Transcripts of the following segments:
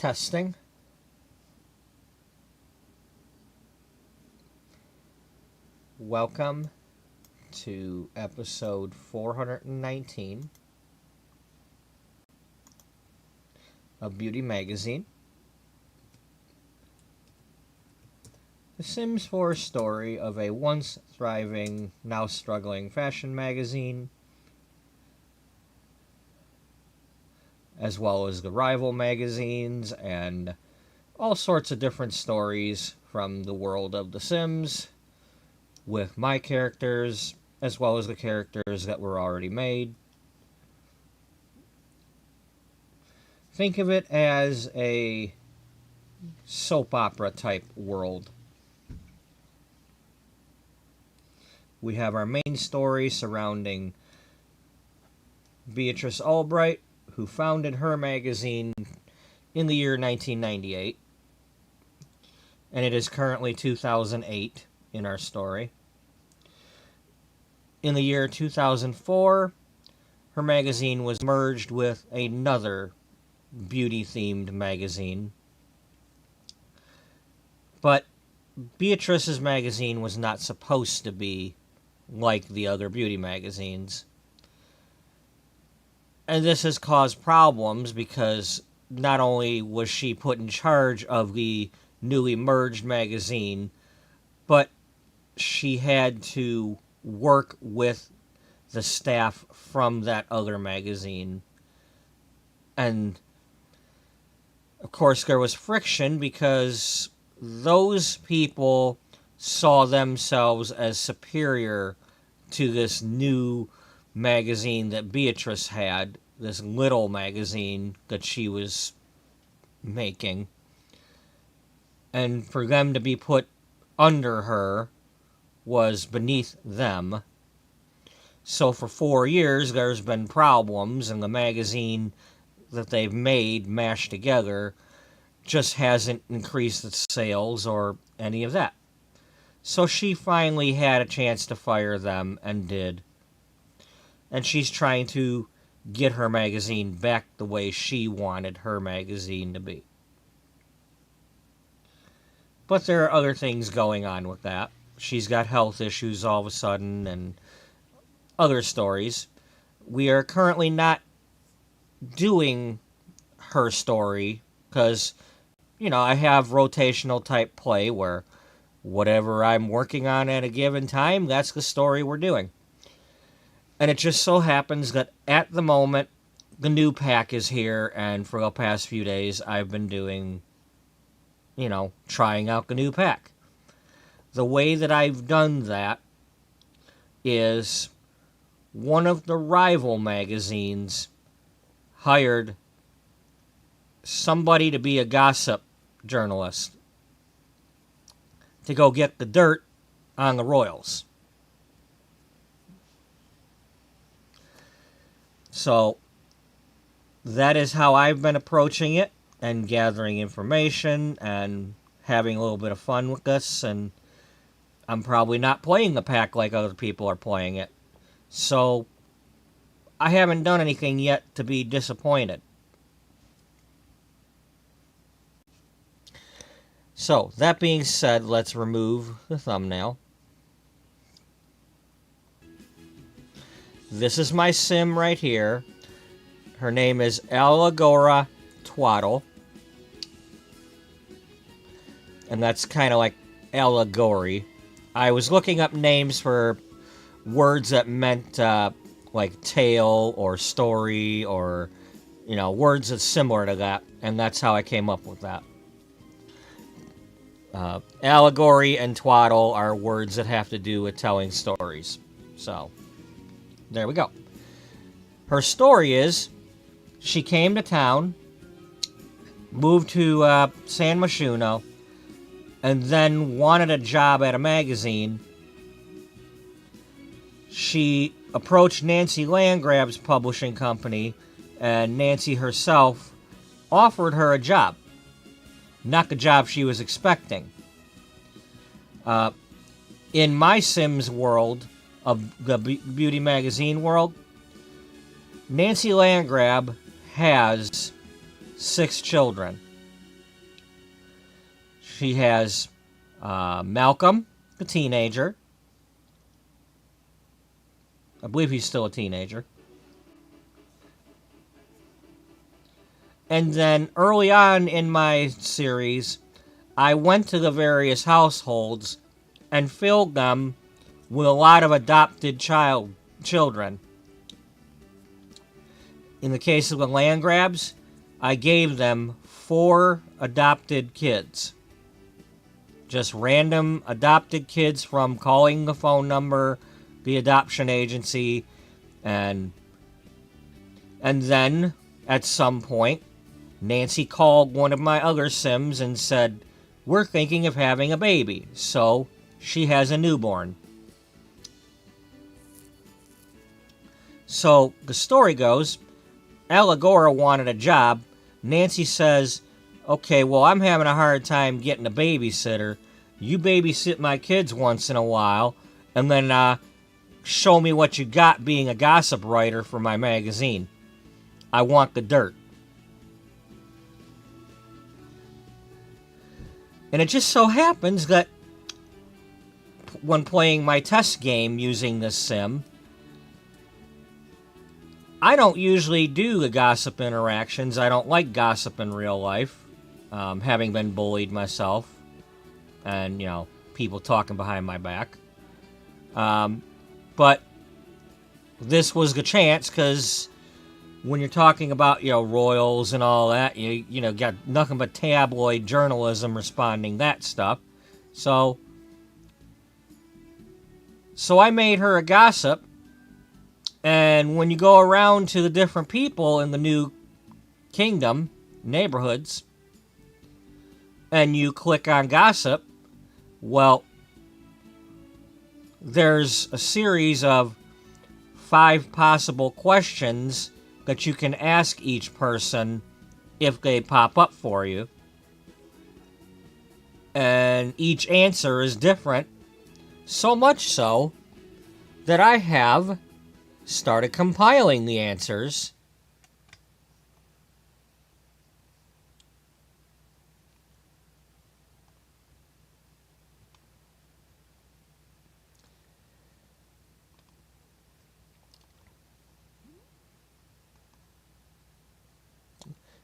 Testing. Welcome to episode 419 of Beauty Magazine. The Sims 4 story of a once thriving, now struggling fashion magazine, as well as the rival magazines and all sorts of different stories from the world of The Sims, with my characters, as well as the characters that were already made. Think of it as a soap opera type world. We have our main story surrounding Beatrice Ullbright, who founded her magazine in the year 1998. And it is currently 2008 in our story. In the year 2004, her magazine was merged with another beauty-themed magazine. But Beatrice's magazine was not supposed to be like the other beauty magazines. And this has caused problems because not only was she put in charge of the newly merged magazine, but she had to work with the staff from that other magazine. And, of course, there was friction because those people saw themselves as superior to this new magazine that Beatrice had, this little magazine that she was making. And for them to be put under her was beneath them. So for 4 years, there's been problems, and the magazine that they've made, mashed together, just hasn't increased its sales or any of that. So she finally had a chance to fire them, and did. And she's trying to get her magazine back the way she wanted her magazine to be. But there are other things going on with that. She's got health issues all of a sudden and other stories. We are currently not doing her story because, I have rotational type play where whatever I'm working on at a given time, that's the story we're doing. And it just so happens that at the moment, the new pack is here, and for the past few days, I've been doing, trying out the new pack. The way that I've done that is one of the rival magazines hired somebody to be a gossip journalist to go get the dirt on the royals. So that is how I've been approaching it and gathering information and having a little bit of fun with this. And I'm probably not playing the pack like other people are playing it. So I haven't done anything yet to be disappointed. So, that being said, let's remove the thumbnail. This is my sim right here. Her name is Allure Twaddle. And that's kind of like allegory. I was looking up names for words that meant like tale or story or, words that's similar to that. And that's how I came up with that. Allegory and twaddle are words that have to do with telling stories. So, there we go. Her story is, she came to town, moved to San Myshuno, and then wanted a job at a magazine. She approached Nancy Landgrab's publishing company, and Nancy herself offered her a job. Not the job she was expecting. In my Sims world, of the beauty magazine world, Nancy Landgrab has 6 children. She has Malcolm, the teenager. I believe he's still a teenager. And then early on in my series, I went to the various households and filled them with a lot of adopted children. In the case of the land grabs, I gave them 4 adopted kids. Just random adopted kids from calling the phone number, the adoption agency, and then at some point, Nancy called one of my other Sims and said, "We're thinking of having a baby," so she has a newborn. So the story goes, Allure wanted a job. Nancy says, "Okay, well, I'm having a hard time getting a babysitter. You babysit my kids once in a while, and then show me what you got being a gossip writer for my magazine. I want the dirt." And it just so happens that when playing my test game using this sim, I don't usually do the gossip interactions. I don't like gossip in real life, having been bullied myself and, people talking behind my back. But this was the chance, because when you're talking about, royals and all that, you got nothing but tabloid journalism responding that stuff. So I made her a gossip. And when you go around to the different people in the new kingdom, neighborhoods, and you click on gossip, well, there's a series of 5 possible questions that you can ask each person if they pop up for you. And each answer is different, so much so that I have started compiling the answers.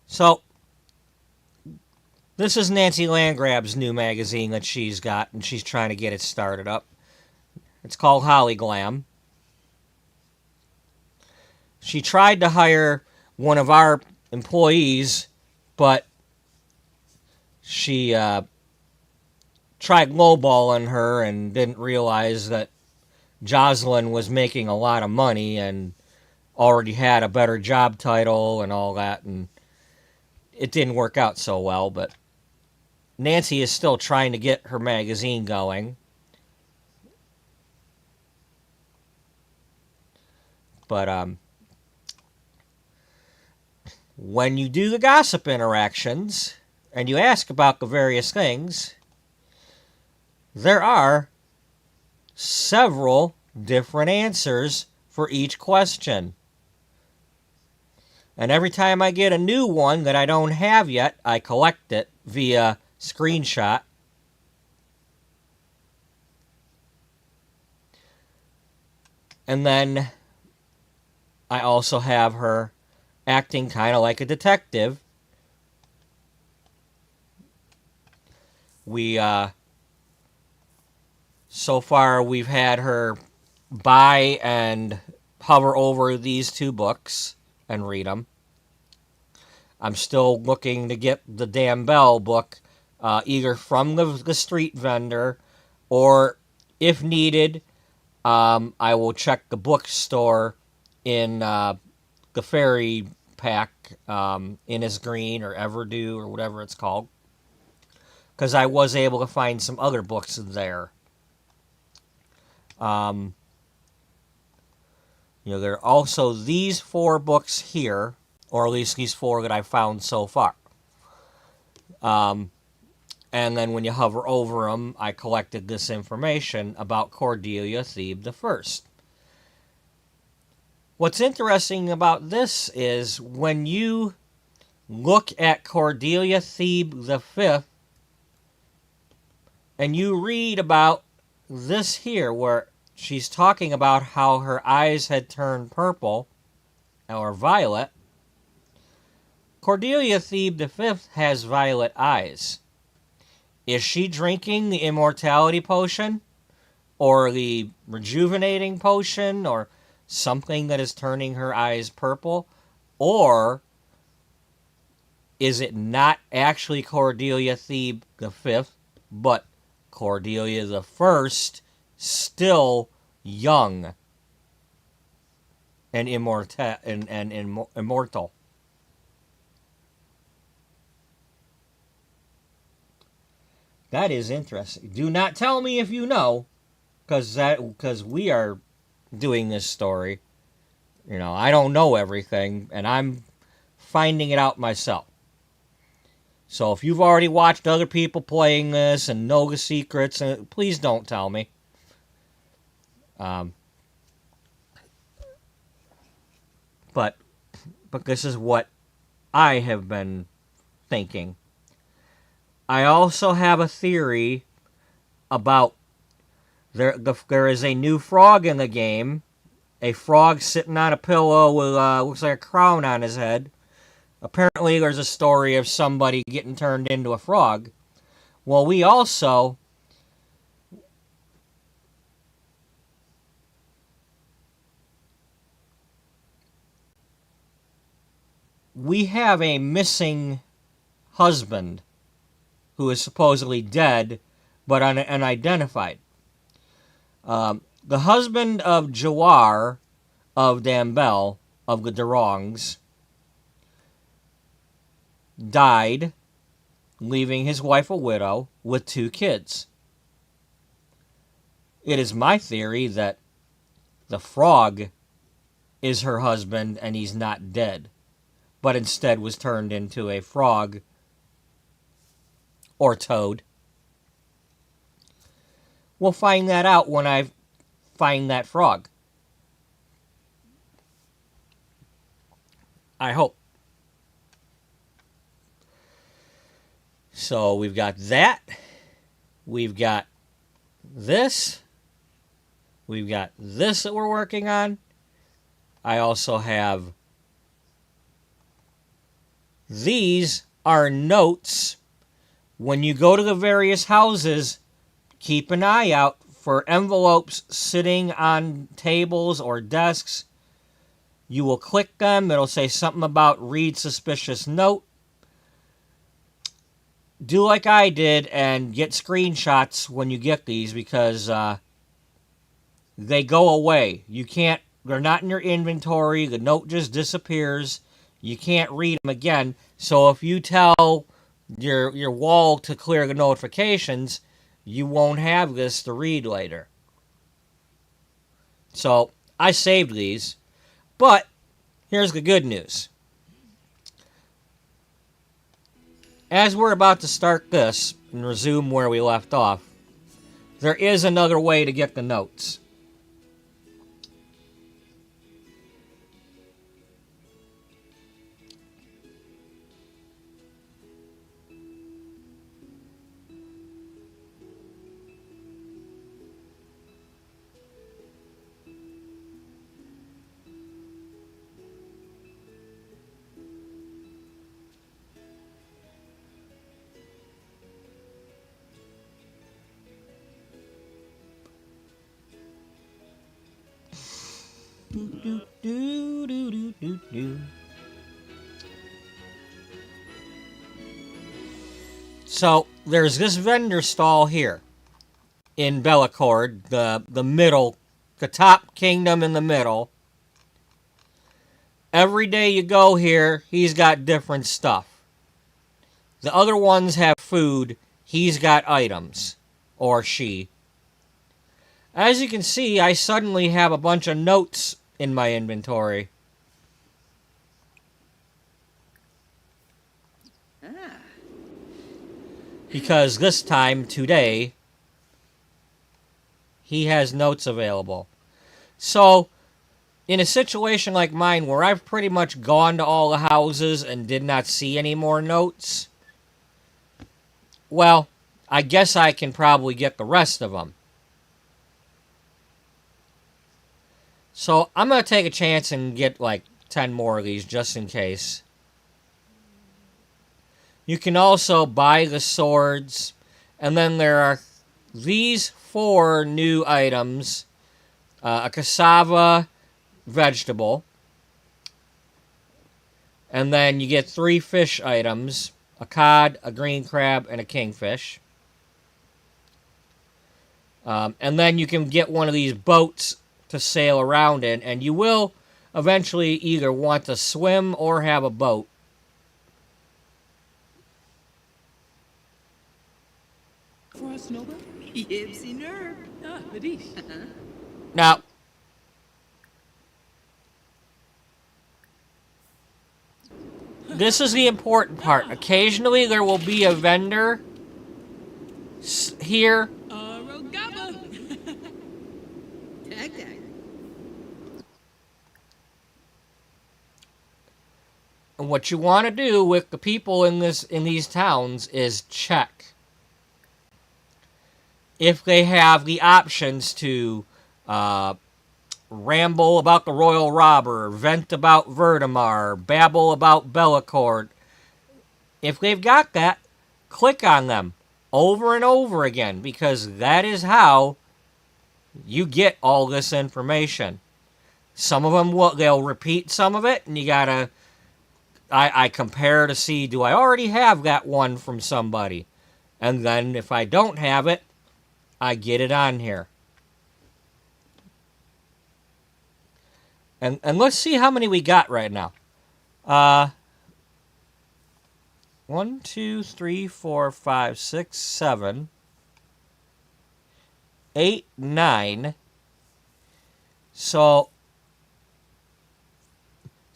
So, this is Nancy Landgrab's new magazine that she's got, and she's trying to get it started up. It's called Holly Glam. She tried to hire one of our employees, but she tried lowballing her and didn't realize that Jocelyn was making a lot of money and already had a better job title and all that, and it didn't work out so well. But Nancy is still trying to get her magazine going. But when you do the gossip interactions and you ask about the various things, there are several different answers for each question. And every time I get a new one that I don't have yet, I collect it via screenshot. And then I also have her acting kind of like a detective. So far we've had her buy and hover over these 2 books and read them. I'm still looking to get the Dan Bell book, either from the street vendor, or if needed, I will check the bookstore in the fairy pack, Innisgreen or Everdew or whatever it's called, because I was able to find some other books there. There are also these 4 books here, or at least these 4 that I found so far. And then when you hover over them, I collected this information about Cordelia Thebe I. What's interesting about this is when you look at Cordelia Thebe V And you read about this here, where she's talking about how her eyes had turned purple or violet. Cordelia Thebe V has violet eyes. Is she drinking the immortality potion? Or the rejuvenating potion? Or something that is turning her eyes purple? Or is it not actually Cordelia Thebe V, but Cordelia the First, still young and immortal? That is interesting. Do not tell me if you know, because we are doing this story. You know, I don't know everything, and I'm finding it out myself. So if you've already watched other people playing this and know the secrets, please don't tell me. But this is what I have been thinking. I also have a theory about there is a new frog in the game. A frog sitting on a pillow with looks like a crown on his head. Apparently there's a story of somebody getting turned into a frog. Well, we have a missing husband who is supposedly dead, but unidentified. The husband of Jawar of Dambel, of the Durongs, died, leaving his wife a widow with 2 kids. It is my theory that the frog is her husband and he's not dead, but instead was turned into a frog or toad. We'll find that out when I find that frog. I hope. So we've got that. We've got this. We've got this that we're working on. I also have these are notes. When you go to the various houses, keep an eye out for envelopes sitting on tables or desks. You will click them. It'll say something about read suspicious note. Do like I did and get screenshots when you get these, because they go away. You can't, they're not in your inventory. The note just disappears. You can't read them again. So if you tell your wall to clear the notifications, you won't have this to read later. So I saved these, but here's the good news. As we're about to start this and resume where we left off, there is another way to get the notes. So there's this vendor stall here in Bellecourt, the middle, the top kingdom in the middle. Every day you go here, he's got different stuff. The other ones have food, he's got items, or she. As you can see, I suddenly have a bunch of notes in my inventory. Because this time, today, he has notes available. So, in a situation like mine, where I've pretty much gone to all the houses and did not see any more notes, well, I guess I can probably get the rest of them. So I'm going to take a chance and get like 10 more of these just in case. You can also buy the swords. And then there are these 4 new items. A cassava vegetable. And then you get 3 fish items. A cod, a green crab, and a kingfish. And then you can get one of these boats to sail around in. And you will eventually either want to swim or have a boat. Now, this is the important part. Occasionally there will be a vendor here. And what you want to do with the people in these towns is check if they have the options to ramble about the royal robber, vent about Vertimar, babble about Bellicourt. If they've got that, click on them over and over again, because that is how you get all this information. Some of them they'll repeat some of it, and you gotta I compare to see, do I already have that one from somebody? And then if I don't have it, I get it on here. And let's see how many we got right now. 1, 2, 3, 4, 5, 6, 7, 8, 9. So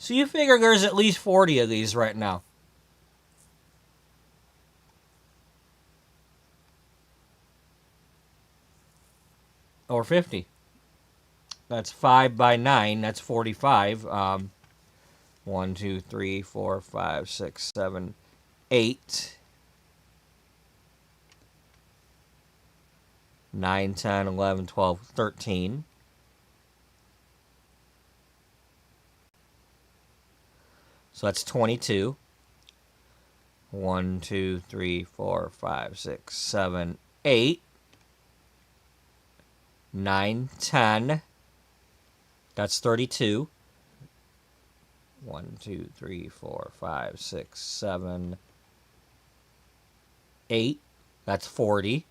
you figure there's at least 40 of these right now. Or 50. That's 5 by 9. That's 45. 1, 2, 3, 4, 5, 6, 7, 8. 9, 10, 11, 12, 13. So that's 22. 1, 2, 3, 4, 5, 6, 7, 8. 9, 10. That's 32. 1, 2, 3, 4, 5, 6, 7, 8. That's 40.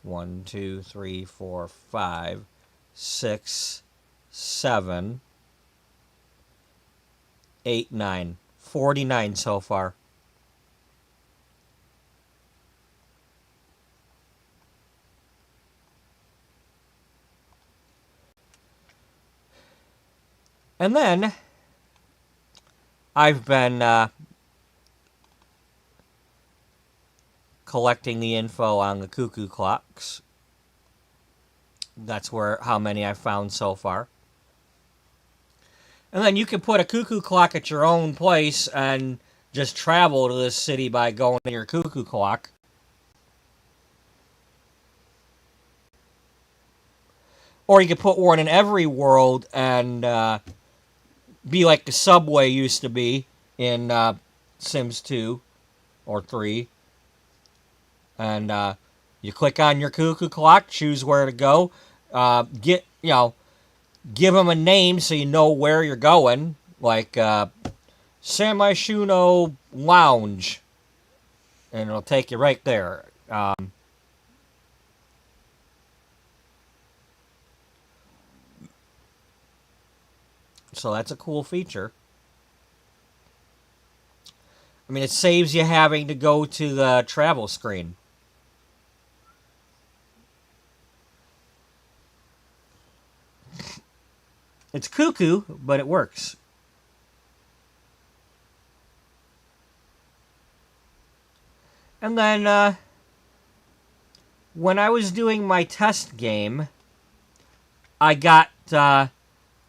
1, 2, 3, 4, 5, 6, 7, 8, 9. 49 so far. And then I've been collecting the info on the cuckoo clocks. That's how many I've found so far. And then you can put a cuckoo clock at your own place and just travel to this city by going to your cuckoo clock. Or you could put one in every world and be like the subway used to be in Sims 2 or 3. And you click on your cuckoo clock, choose where to go, give them a name so you know where you're going, like Samashuno Lounge, and it'll take you right there. So that's a cool feature. I mean, it saves you having to go to the travel screen. It's cuckoo, but it works. And then, when I was doing my test game, I got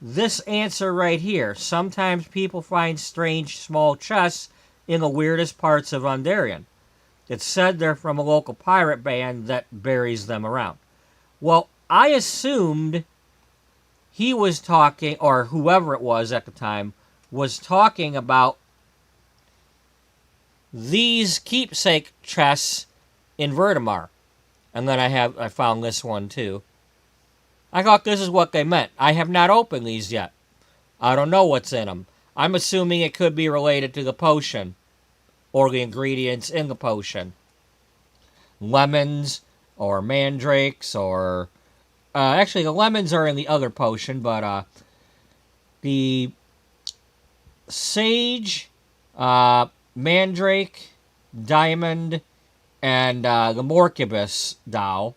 this answer right here. Sometimes people find strange small chests in the weirdest parts of Ondarian. It's said they're from a local pirate band that buries them around. Well, I assumed he was talking, or whoever it was at the time, was talking about these keepsake chests in Vertimar. And then I found this one too. I thought this is what they meant. I have not opened these yet. I don't know what's in them. I'm assuming it could be related to the potion or the ingredients in the potion. Lemons or mandrakes or... actually, the lemons are in the other potion, but the sage, mandrake, diamond, and the morcubus doll,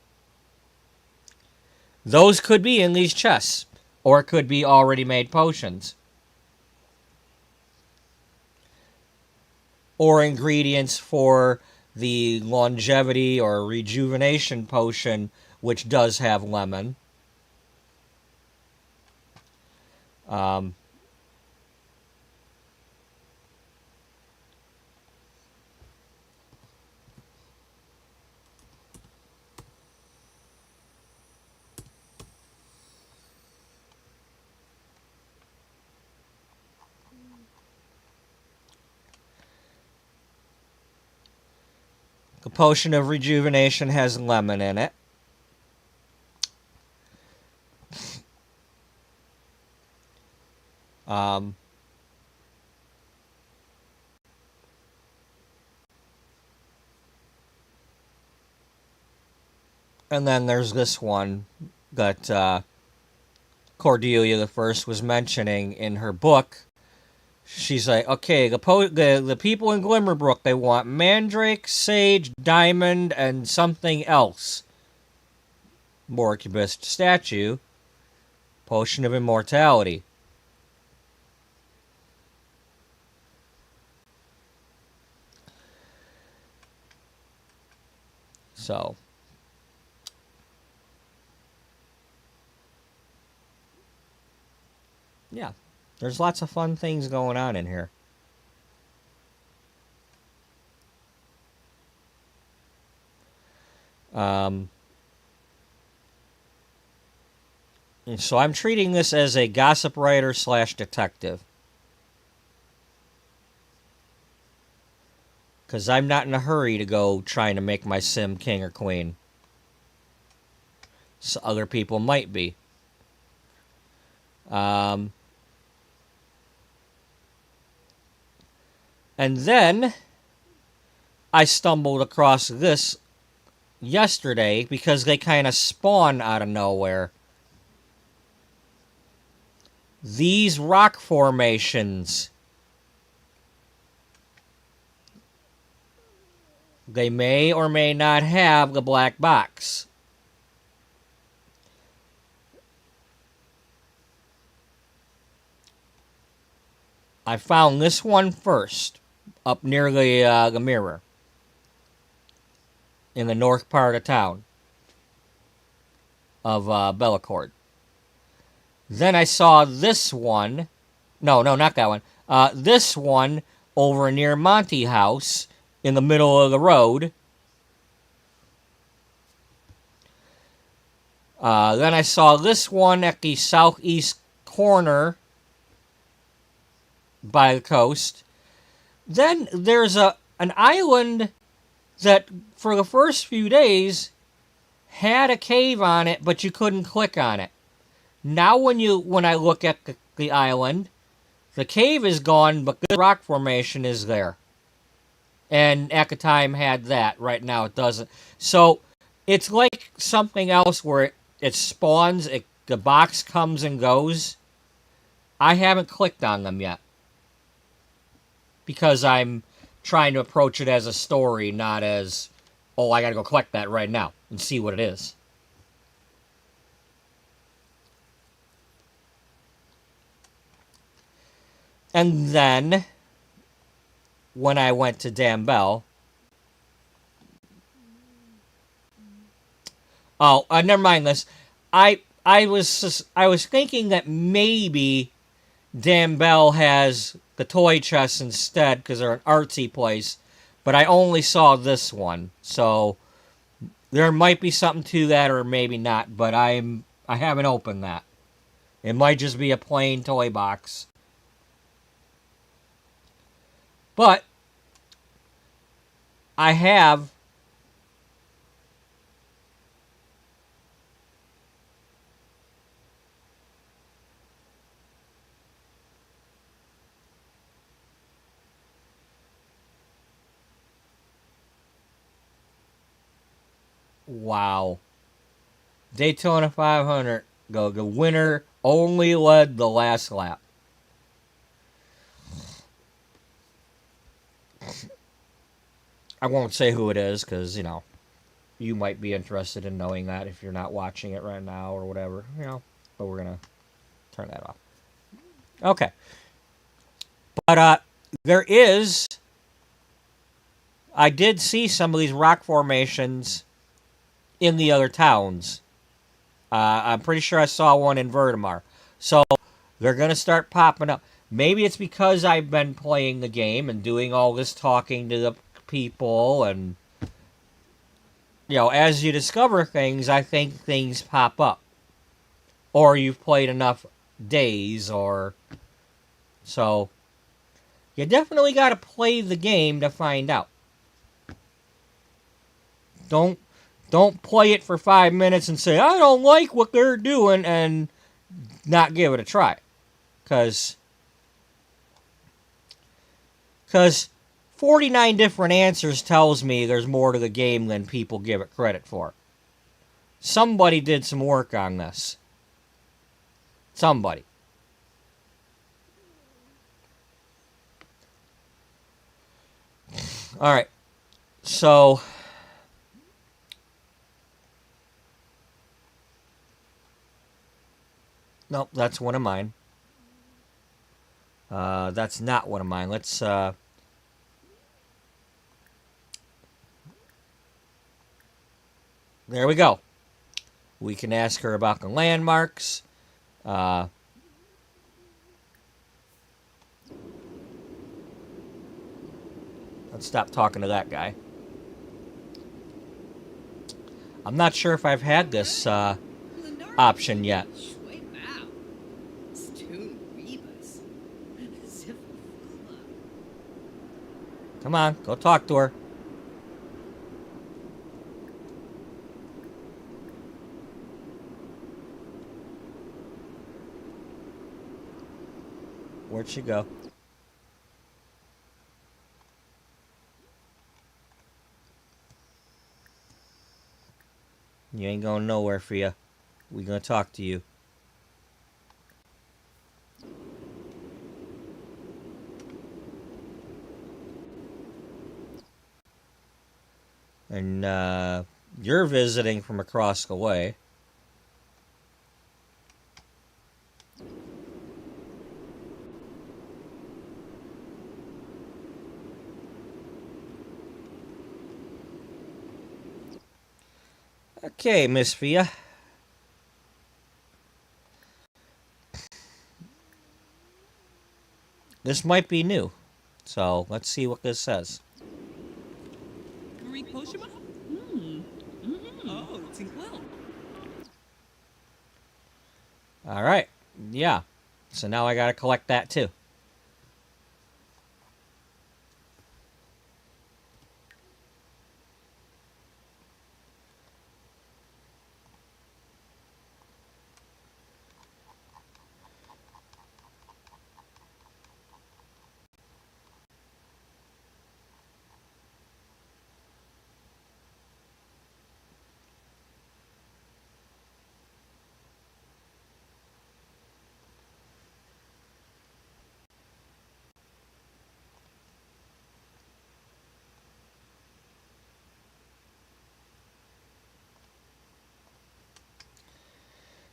those could be in these chests, or it could be already made potions. Or ingredients for the longevity or rejuvenation potion, which does have lemon. The potion of rejuvenation has lemon in it. And then there's this one that Cordelia the First was mentioning in her book. She's like, okay, the people in Glimmerbrook, they want mandrake, sage, diamond, and something else. Morcubus statue. Potion of immortality. So... yeah, there's lots of fun things going on in here. So I'm treating this as a gossip writer / detective. Because I'm not in a hurry to go trying to make my sim king or queen. So other people might be. And then I stumbled across this yesterday because they kind of spawn out of nowhere. These rock formations. They may or may not have the black box. I found this one first, up near the mirror, in the north part of town of Bellecourt. Then I saw this one, no, not that one, this one over near Monty House in the middle of the road. Then I saw this one at the southeast corner by the coast. Then there's an island that for the first few days had a cave on it, but you couldn't click on it. Now when I look at the island, the cave is gone, but the rock formation is there. And at the time had that. Right now it doesn't. So it's like something else where it spawns, the box comes and goes. I haven't clicked on them yet. Because I'm trying to approach it as a story, not as, oh, I gotta go collect that right now and see what it is. And then, when I went to Dambell... oh, never mind this. I was thinking that maybe Dambell has the toy chests instead because they're an artsy place. But I only saw this one, so there might be something to that, or maybe not. But I haven't opened that. It might just be a plain toy box. But I have wow. Daytona 500. The winner only led the last lap. I won't say who it is because, you might be interested in knowing that if you're not watching it right now or whatever, But we're going to turn that off. Okay. But I did see some of these rock formations in the other towns. I'm pretty sure I saw one in Vertimar. So they're going to start popping up. Maybe it's because I've been playing the game and doing all this talking to the people. And, as you discover things, I think things pop up. Or you've played enough days or... So, you definitely got to play the game to find out. Don't play it for 5 minutes and say, I don't like what they're doing, and not give it a try. Because 49 different answers tells me there's more to the game than people give it credit for. Somebody did some work on this. Somebody. Alright. So... Nope, that's one of mine. That's not one of mine. Let's, there we go. We can ask her about the landmarks. Let's stop talking to that guy. I'm not sure if I've had this, option yet. Come on, go talk to her. Where'd she go? You ain't going nowhere, Fia. We gonna talk to you. And you're visiting from across the way. Okay, Miss Fia. This might be new. So, let's see what this says. Alright. Yeah. So now I gotta collect that too.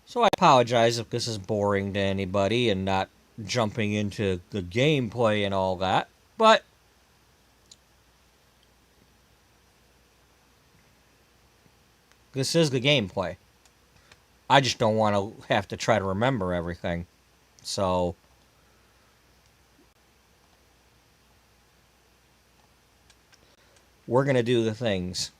So I apologize if this is boring to anybody and not jumping into the gameplay and all that, but this is the gameplay. I just don't want to have to try to remember everything. So We're going to do the things.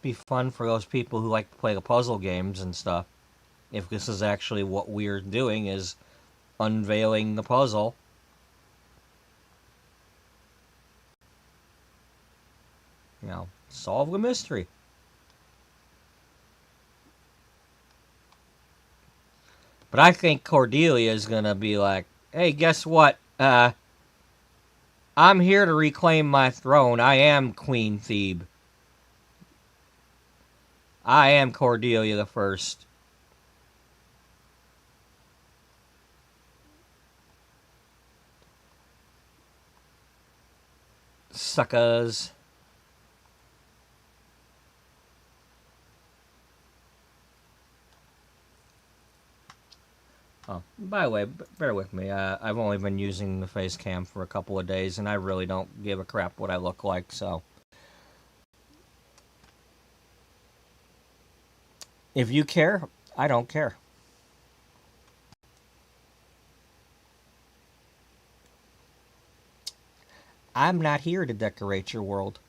Be fun for those people who like to play the puzzle games and stuff. If this is actually what we're doing, is unveiling the puzzle. You know, solve the mystery. But I think Cordelia is going to be like, hey, guess what? I'm here to reclaim my throne. I am Queen Thebe. I am Cordelia the First. Suckers. Oh, by the way, bear with me. I've only been using the face cam for a couple of days, and I really don't give a crap what I look like, so. If you care, I don't care. I'm not here to decorate your world.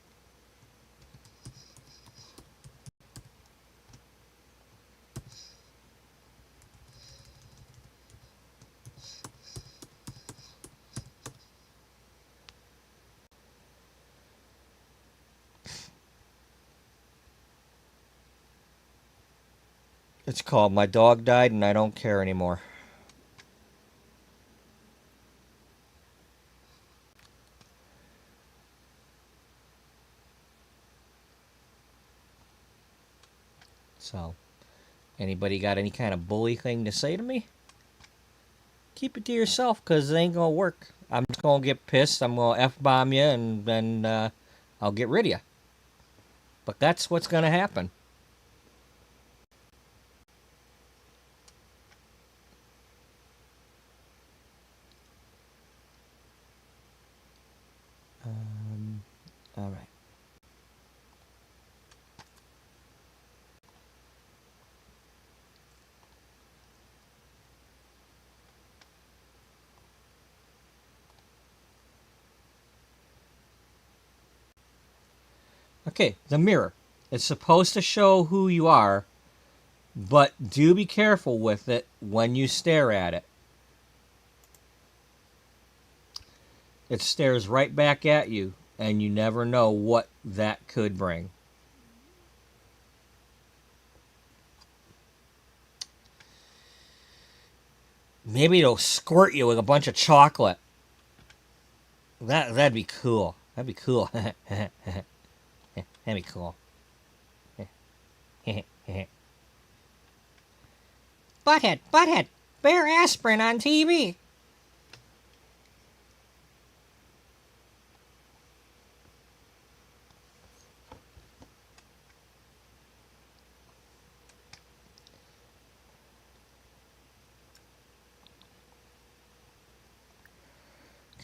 It's called My Dog Died and I Don't Care Anymore. So, anybody got any kind of bully thing to say to me? Keep it to yourself, because it ain't going to work. I'm just going to get pissed, I'm going to F-bomb you, and then I'll get rid of you. But that's what's going to happen. All right. Okay, the mirror. It's supposed to show who you are, but do be careful with it when you stare at it. It stares right back at you, and you never know what that could bring. Maybe it'll squirt you with a bunch of chocolate. That'd be cool. That'd be cool. That'd be cool. Butthead, bear aspirin on TV.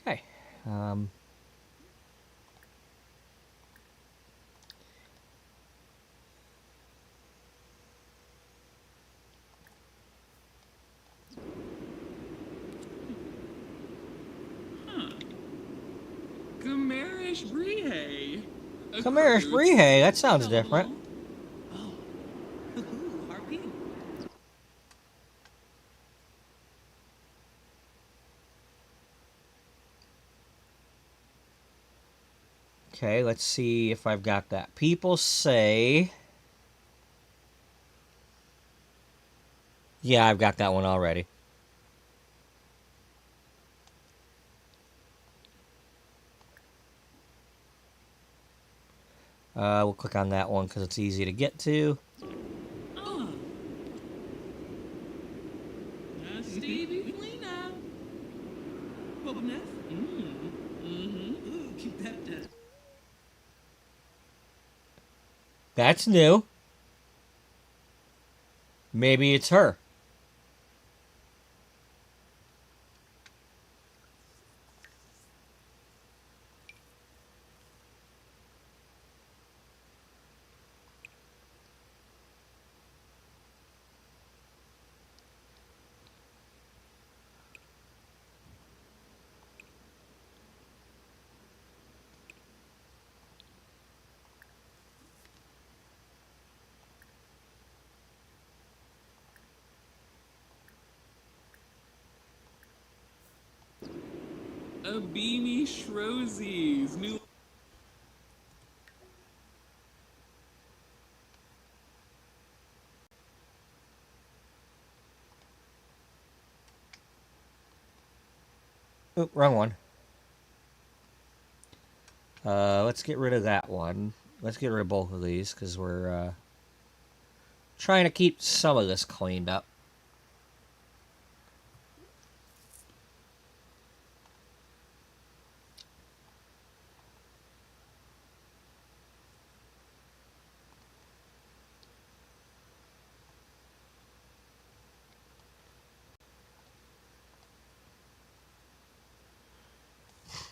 Okay. Gamerish Brihe. Gamerish Brihe, that sounds different. Okay, let's see if I've got that. People say... Yeah, I've got that one already. We'll click on that one because it's easy to get to. That's new. Maybe it's her. A beanie Shrosies. New. Oop, wrong one. Let's get rid of that one. Let's get rid of both of these because we're trying to keep some of this cleaned up.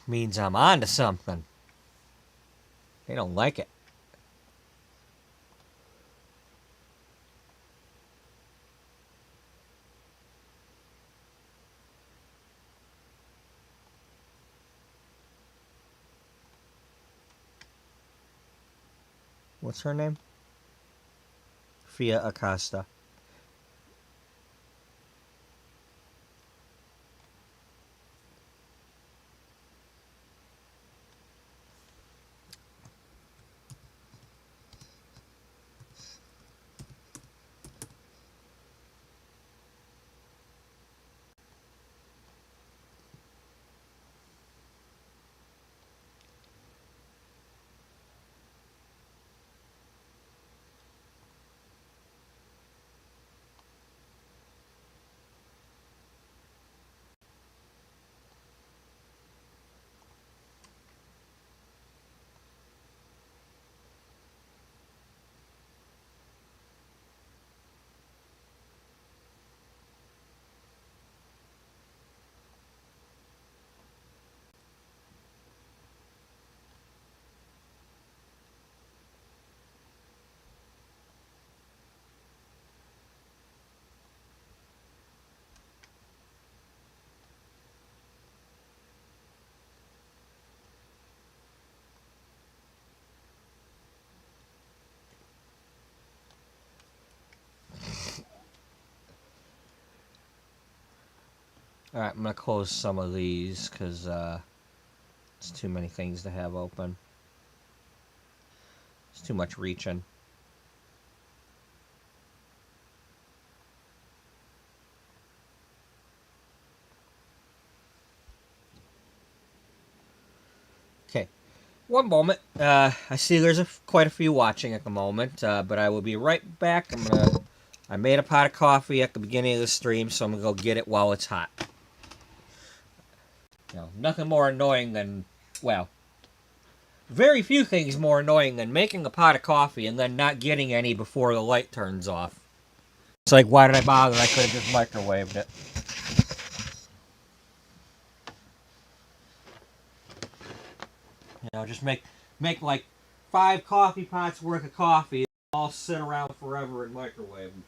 Means I'm on to something. They don't like it. What's her name? Fia Acosta. Alright, I'm going to close some of these because it's too many things to have open. It's too much reaching. Okay, one moment. I see there's quite a few watching at the moment, but I will be right back. I made a pot of coffee at the beginning of the stream, so I'm gonna go get it while it's hot. You know, nothing more annoying than, well, very few things more annoying than making a pot of coffee and then not getting any before the light turns off. It's like, why did I bother? I could have just microwaved it. You know, just make like 5 coffee pots worth of coffee, all sit around forever and microwave them.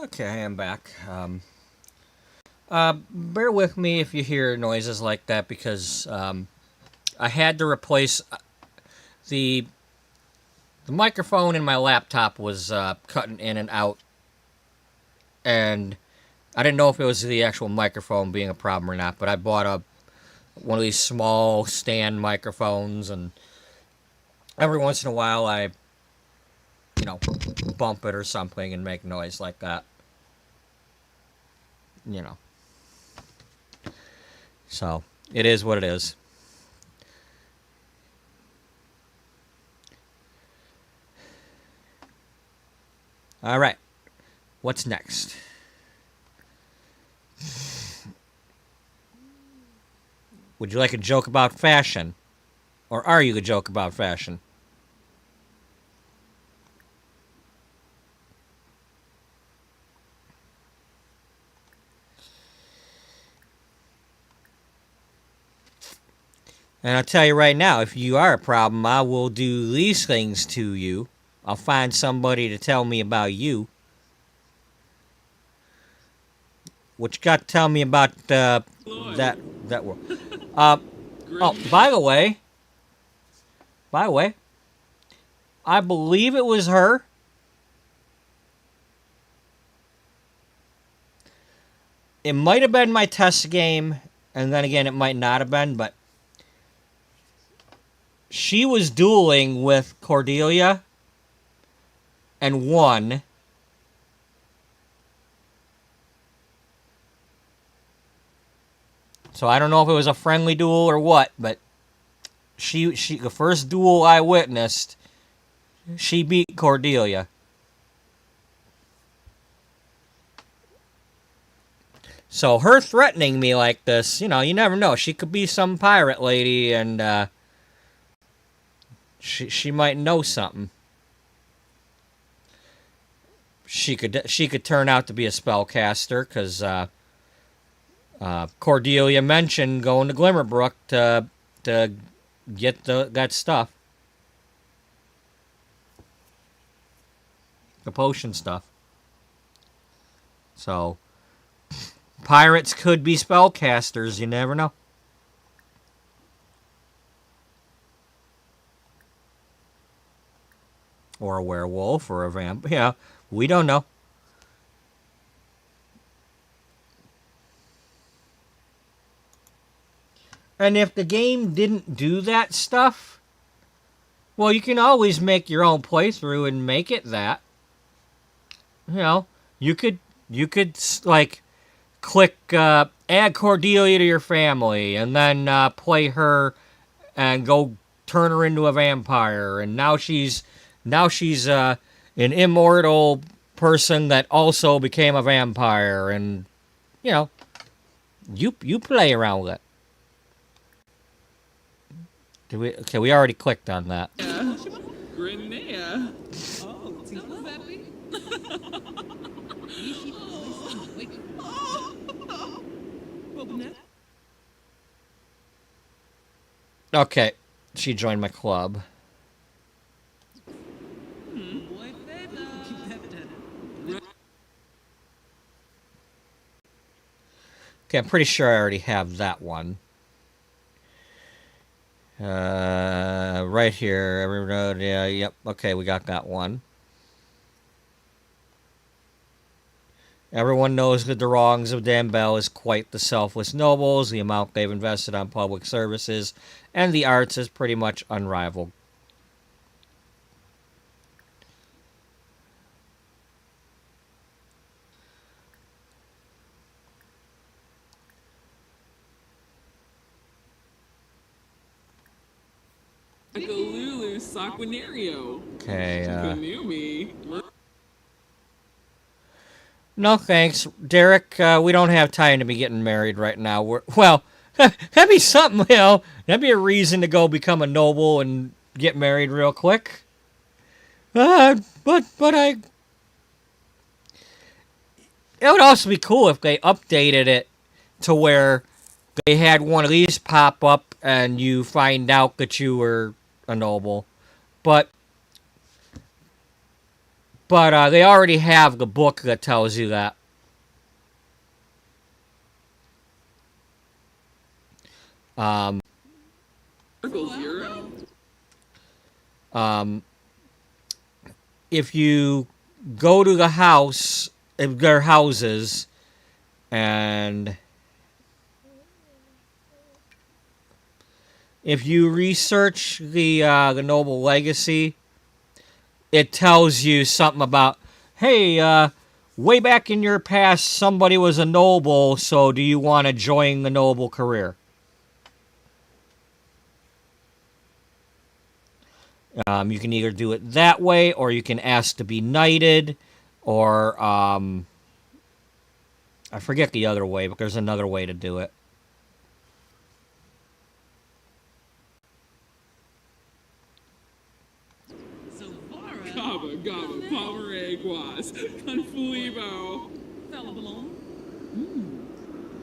Okay, I am back. Bear with me if you hear noises like that because I had to replace the microphone in my laptop was cutting in and out, and I didn't know if it was the actual microphone being a problem or not. But I bought one of these small stand microphones, and every once in a while I, bump it or something and make noise like that. So it is what it is. All right, what's next? Would you like a joke about fashion? Or are you a joke about fashion? And I'll tell you right now, if you are a problem, I will do these things to you. I'll find somebody to tell me about you. What you got to tell me about that world? Oh, by the way, I believe it was her. It might have been my test game, and then again, it might not have been, but she was dueling with Cordelia and won. So I don't know if it was a friendly duel or what, but she the first duel I witnessed, she beat Cordelia. So her threatening me like this, you never know. She could be some pirate lady, and she might know something. She could turn out to be a spellcaster, because Cordelia mentioned going to Glimmerbrook to get that stuff, the potion stuff. So pirates could be spellcasters. You never know. Or a werewolf or a vamp. Yeah, we don't know. And if the game didn't do that stuff, well, you can always make your own playthrough and make it that. You could like click add Cordelia to your family, and then play her and go turn her into a vampire, and now she's an immortal person that also became a vampire, and you play around with it. We already clicked on that. Yeah. Grenea. Oh, Okay, she joined my club. Okay, I'm pretty sure I already have that one. Right here, every road. Yeah, yep. Okay, we got that one. Everyone knows that the wrongs of Dambell is quite the selfless nobles. The amount they've invested on public services and the arts is pretty much unrivaled. Lulu Saquinario. Okay, Kanumi. no thanks, Derek. We don't have time to be getting married right now. That'd be something, That'd be a reason to go become a noble and get married real quick. But it would also be cool if they updated it to where they had one of these pop up and you find out that you were a noble. But But they already have the book that tells you that. Um, Circle Zero? if you go to the house, their houses, and if you research the noble legacy, it tells you something about, hey, way back in your past, somebody was a noble, so do you want to join the noble career? You can either do it that way, or you can ask to be knighted, or I forget the other way, but there's another way to do it. Gaba Gaba Pomeranguas Confulibo Falabalon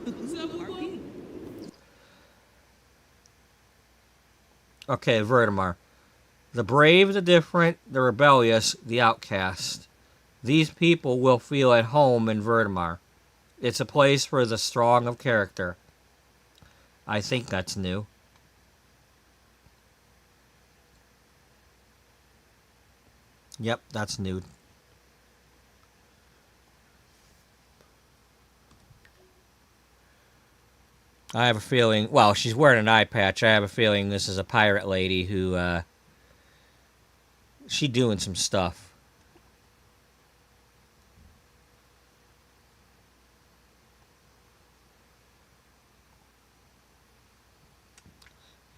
Zabulon. Okay, Vertimar. The brave, the different, the rebellious, the outcast. These people will feel at home in Vertimar. It's a place for the strong of character. I think that's new. Yep, that's new. I have a feeling, well, she's wearing an eye patch. I have a feeling this is a pirate lady who, she doing some stuff.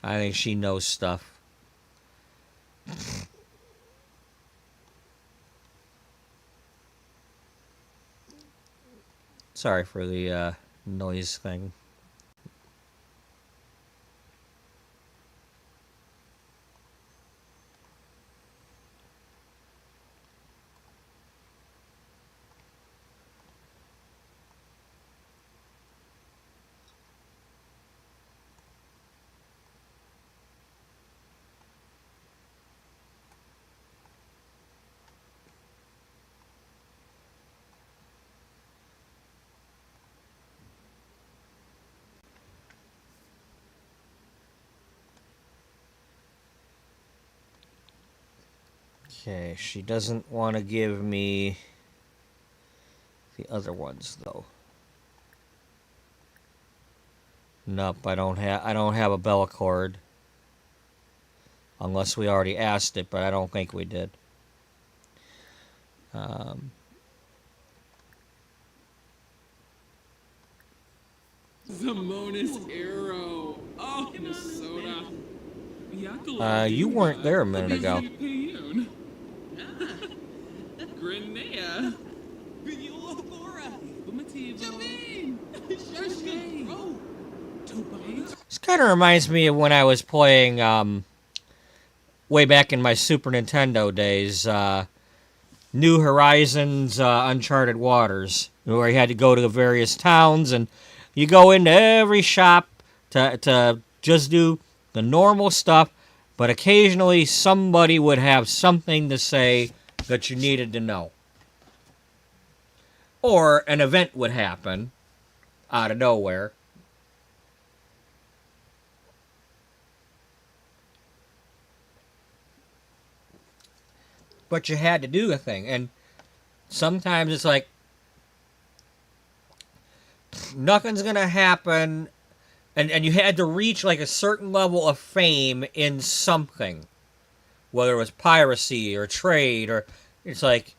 I think she knows stuff. Sorry for the noise thing. Okay, she doesn't want to give me the other ones though. Nope, I don't have a Bellacord. Unless we already asked it, but I don't think we did. Zamonis Arrow. Oh, Minnesota. You weren't there a minute ago. Grenea. This kind of reminds me of when I was playing way back in my Super Nintendo days, New Horizons, Uncharted Waters, where you had to go to the various towns, and you go into every shop to just do the normal stuff, but occasionally somebody would have something to say that you needed to know. Or an event would happen out of nowhere. But you had to do the thing. And sometimes it's like, nothing's going to happen. And you had to reach like a certain level of fame in something. Whether it was piracy or trade, or it's like,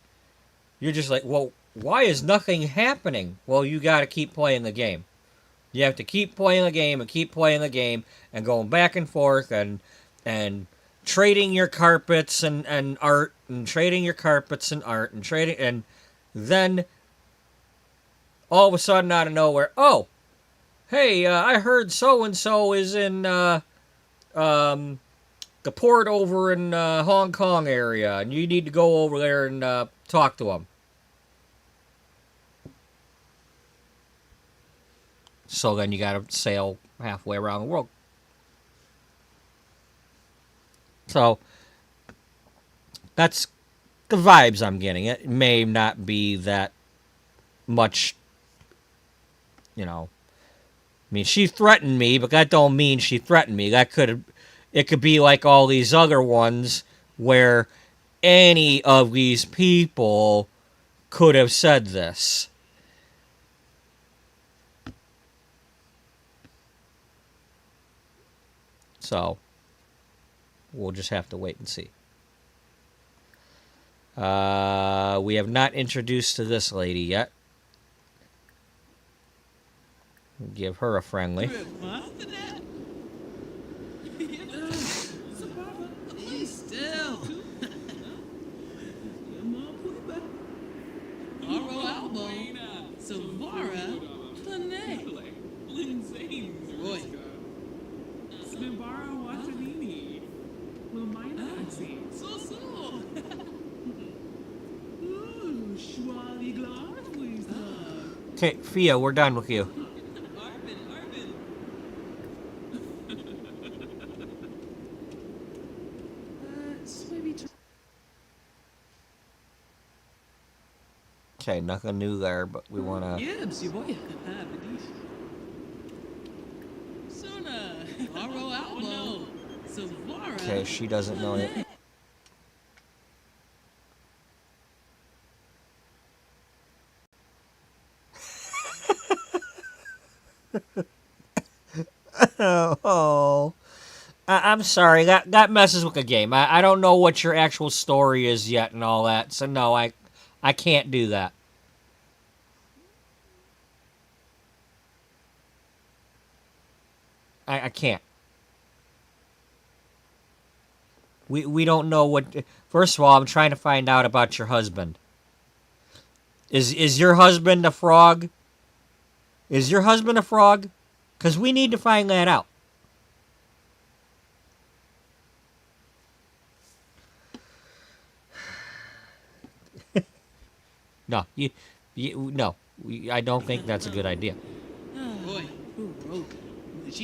you're just like, well, why is nothing happening? Well, you got to keep playing the game. You have to keep playing the game and keep playing the game and going back and forth and trading your carpets and art and trading your carpets and art and trading, and then all of a sudden out of nowhere, oh, hey, I heard so and so is in the port over in Hong Kong area, and you need to go over there and talk to them. So then you got to sail halfway around the world. So that's the vibes I'm getting. It may not be that much, you know. I mean, she threatened me, but that don't mean she threatened me. It could be like all these other ones where any of these people could have said this. So, we'll just have to wait and see. We have not introduced to this lady yet. Give her a friendly. Okay, Fia, we're done with you. Okay, nothing new there, but we want to... Okay, she doesn't know it. Oh, I'm sorry. That messes with the game. I don't know what your actual story is yet and all that. So no, I can't do that. I can't. We don't know what. First of all, I'm trying to find out about your husband. Is your husband a frog? Is your husband a frog? Because we need to find that out. No, no. I don't think that's a good idea.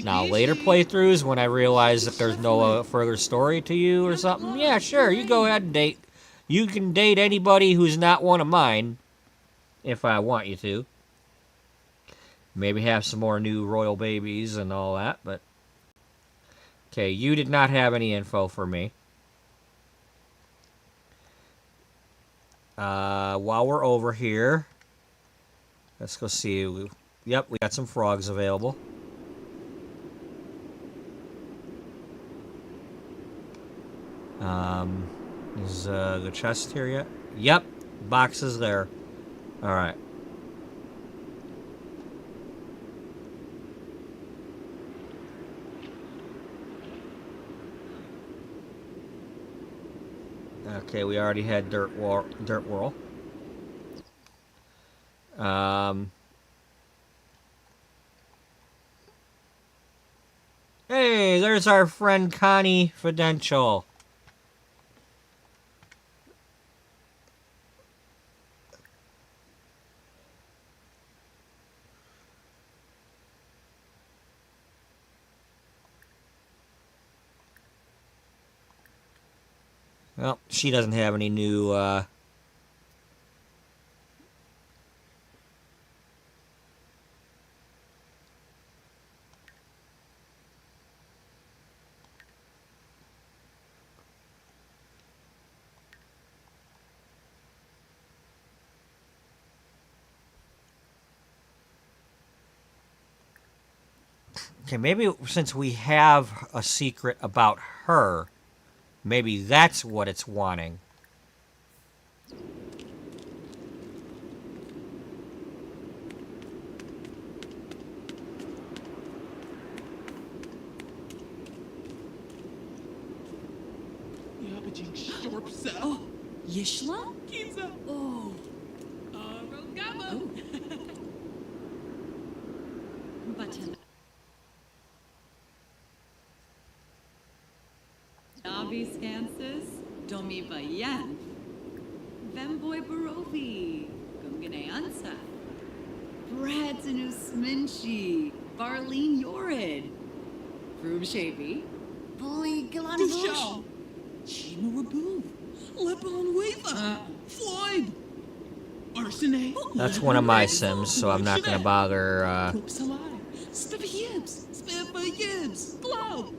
Now, later playthroughs, when I realize that there's no further story to you or something, yeah, sure, you go ahead and date. You can date anybody who's not one of mine, if I want you to. Maybe have some more new royal babies and all that, but... Okay, you did not have any info for me. While we're over here, let's go see. Yep, we got some frogs available. Is the chest here yet? Yep, box is there. All right. Okay, we already had Dirt Whirl. Hey, there's our friend Connie Fidential. Well, she doesn't have any new, Okay, maybe since we have a secret about her, maybe that's what it's wanting. Oh, Yishla? Oh. Button. Navi Scansis, Domi Bayan, Vemboy Barovi, Gumganeansa, Bradzenus Minchi, Barleen Yorid, Rube Shavy, Bully Galanbush, Chima Rabu, Lebanon Weaver. Floyd. Arsene. That's one of my Sims, so I'm not going to bother. Spare Yibs. Spare for Yibs. Glow.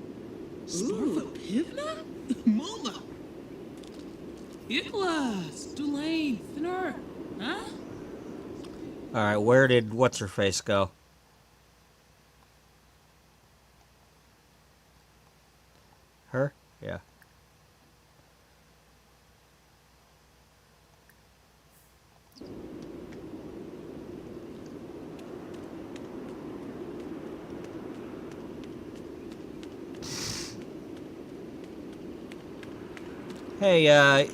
Spare for Pivna? Mola. Iklas. Dulane. Thinner. Huh? Alright, where did What's-Her-Face go? Her? Yeah. Hey,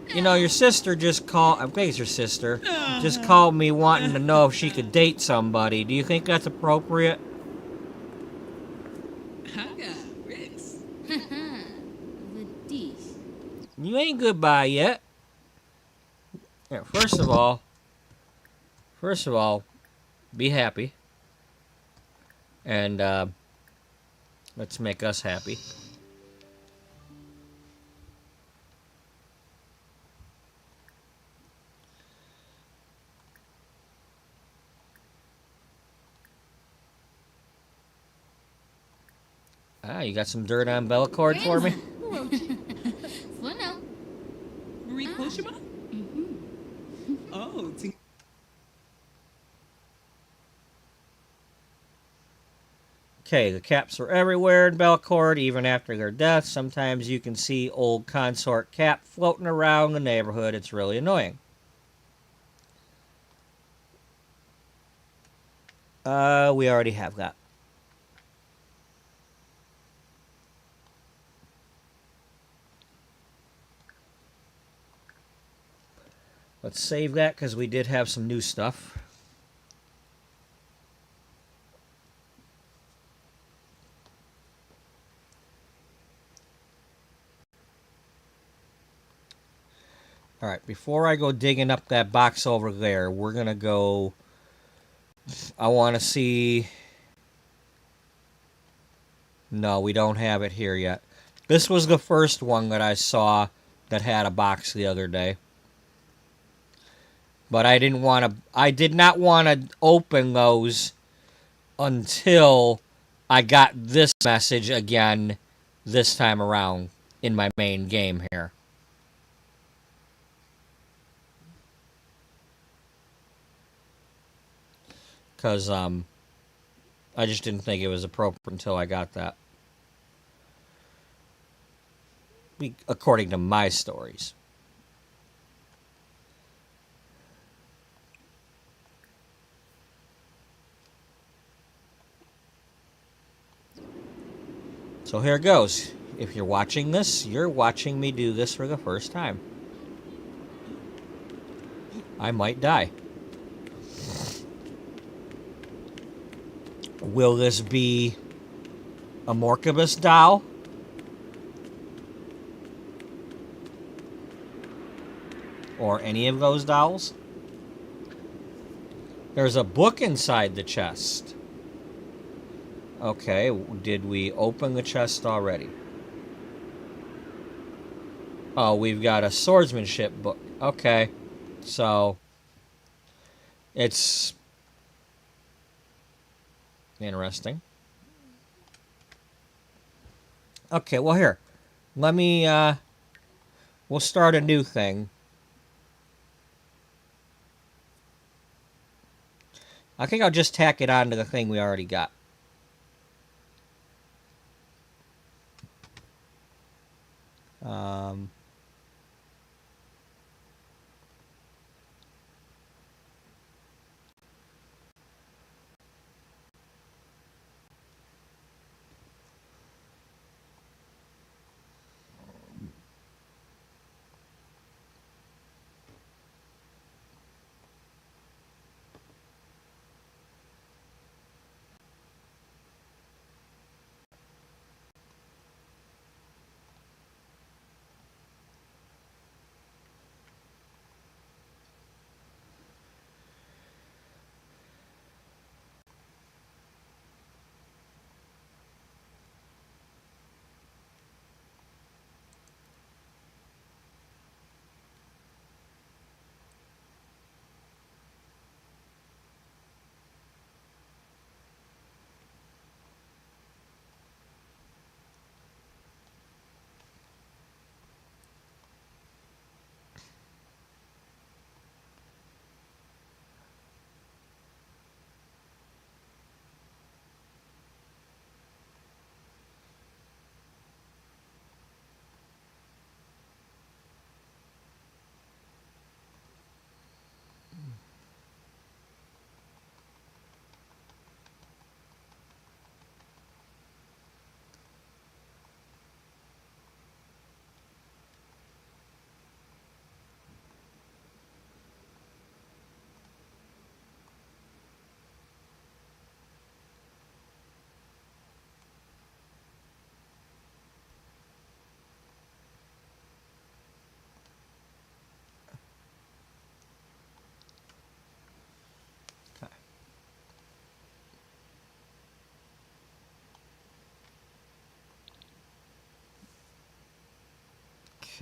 you know, your sister just called, I think it's your sister, just called me wanting to know if she could date somebody. Do you think that's appropriate? Haga. Rix. You ain't goodbye yet. Yeah, first of all, be happy. And, let's make us happy. Ah, you got some dirt on Bellacord for me? Marie Koshima? Oh, Okay, the caps are everywhere in Bellacord, even after their death. Sometimes you can see old consort cap floating around the neighborhood. It's really annoying. We already have that. Let's save that because we did have some new stuff. Alright, before I go digging up that box over there, we're going to go... I want to see... No, we don't have it here yet. This was the first one that I saw that had a box the other day. But I did not want to open those until I got this message again this time around in my main game here. Because I just didn't think it was appropriate until I got that. According to my stories. So here it goes. If you're watching this, you're watching me do this for the first time. I might die. Will this be a Morcubus doll? Or any of those dolls? There's a book inside the chest. Okay, did we open the chest already? Oh, we've got a swordsmanship book. Okay, so it's interesting. Okay, well here, let me, we'll start a new thing. I think I'll just tack it on to the thing we already got.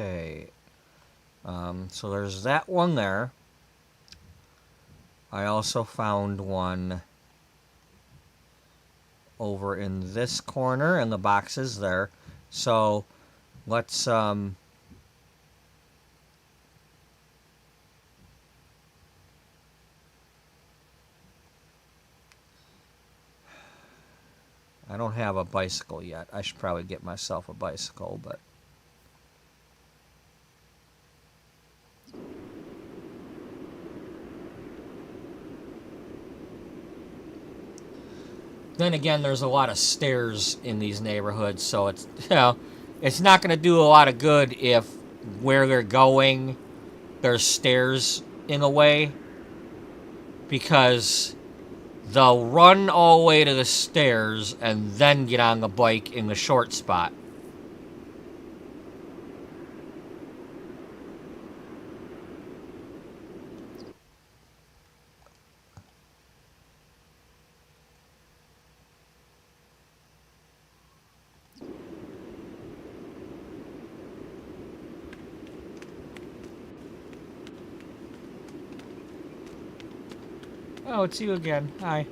Okay. So there's that one there. I also found one over in this corner, and the box is there. So let's I don't have a bicycle yet. I should probably get myself a bicycle, but then again, there's a lot of stairs in these neighborhoods, so it's it's not going to do a lot of good if where they're going there's stairs in the way, because they'll run all the way to the stairs and then get on the bike in the short spot. Oh, it's you again. Hi.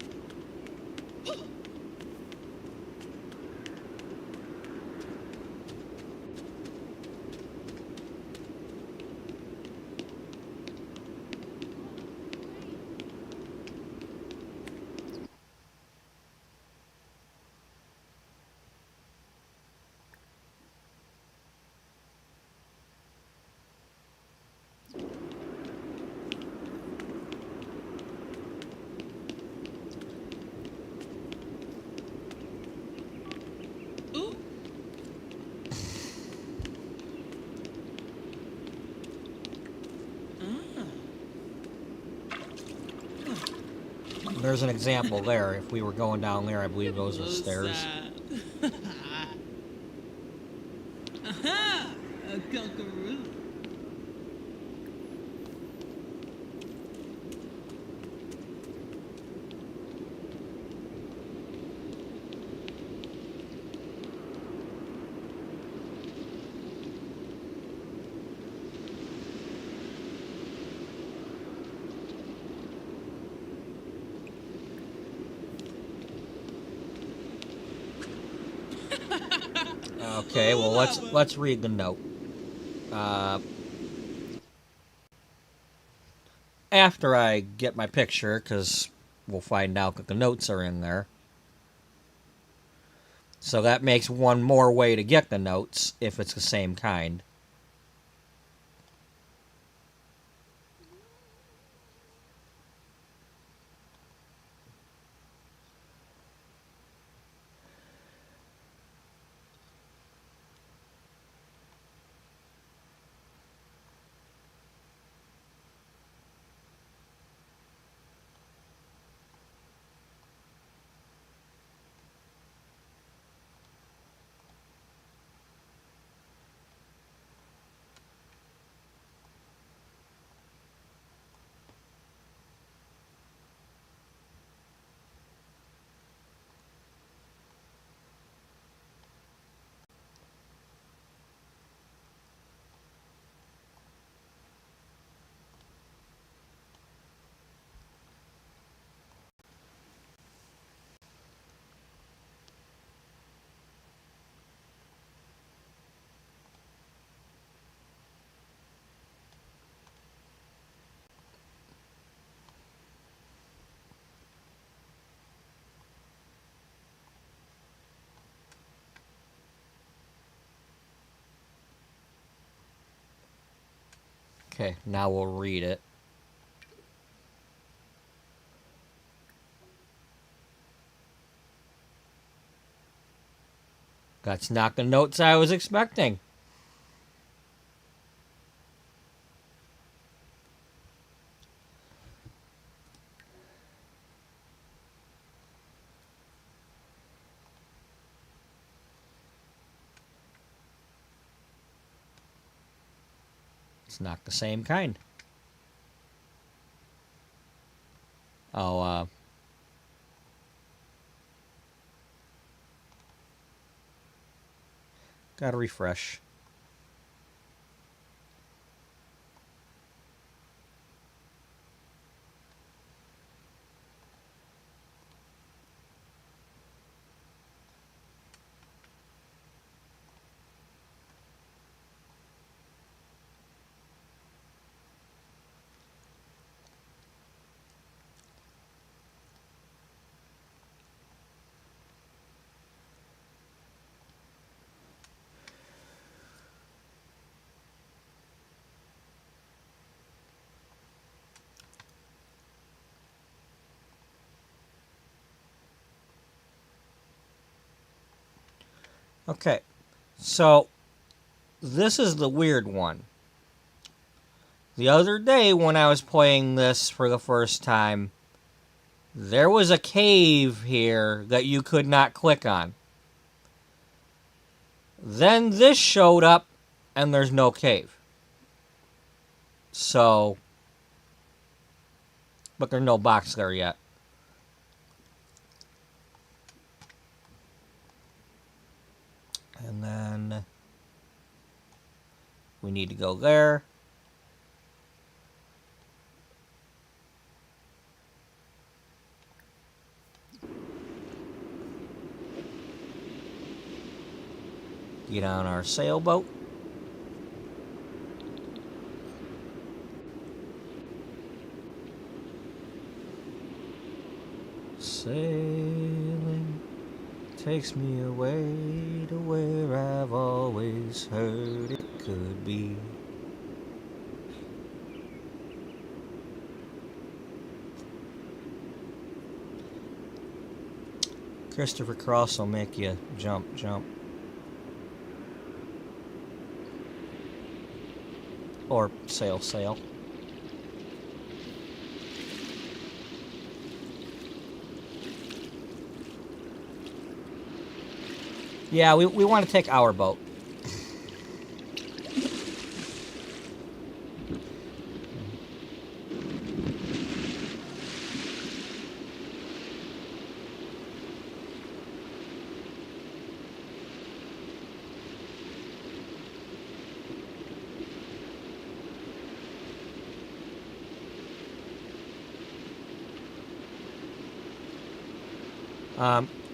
Ooh. There's an example there. If we were going down there, I believe those are stairs. Aha! A conqueror. Okay, well let's read the note. After I get my picture, because we'll find out that the notes are in there. So that makes one more way to get the notes if it's the same kind. Okay, now we'll read it. That's not the notes I was expecting. It's not the same kind. Oh, gotta refresh. Okay, so this is the weird one. The other day when I was playing this for the first time, there was a cave here that you could not click on. Then this showed up and there's no cave. So, but there's no box there yet. And then we need to go there. Get on our sailboat. Sailing takes me away to where I've always heard it could be. Christopher Cross will make you jump. Or sail. Yeah, we want to take our boat.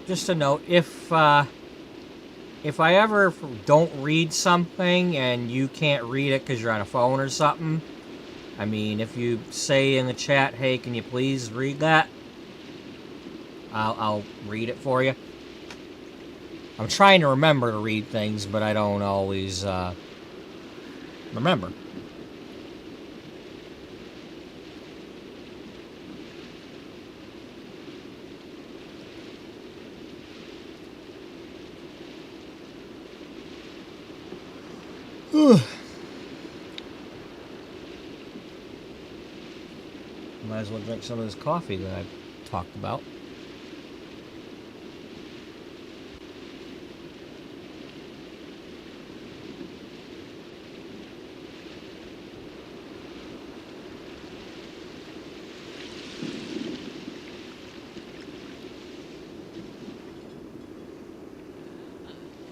Just a note, if I ever don't read something and you can't read it because you're on a phone or something, I mean, if you say in the chat, hey, can you please read that? I'll read it for you. I'm trying to remember to read things, but I don't always remember. Might as well drink some of this coffee that I've talked about.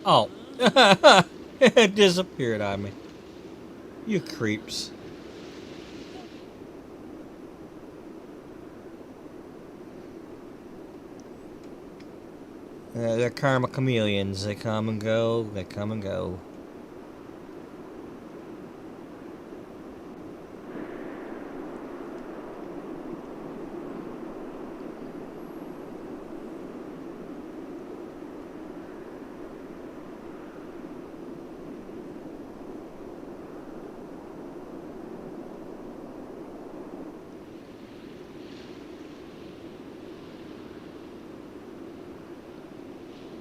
Oh. It disappeared on me. You creeps. They're karma chameleons. They come and go. They come and go.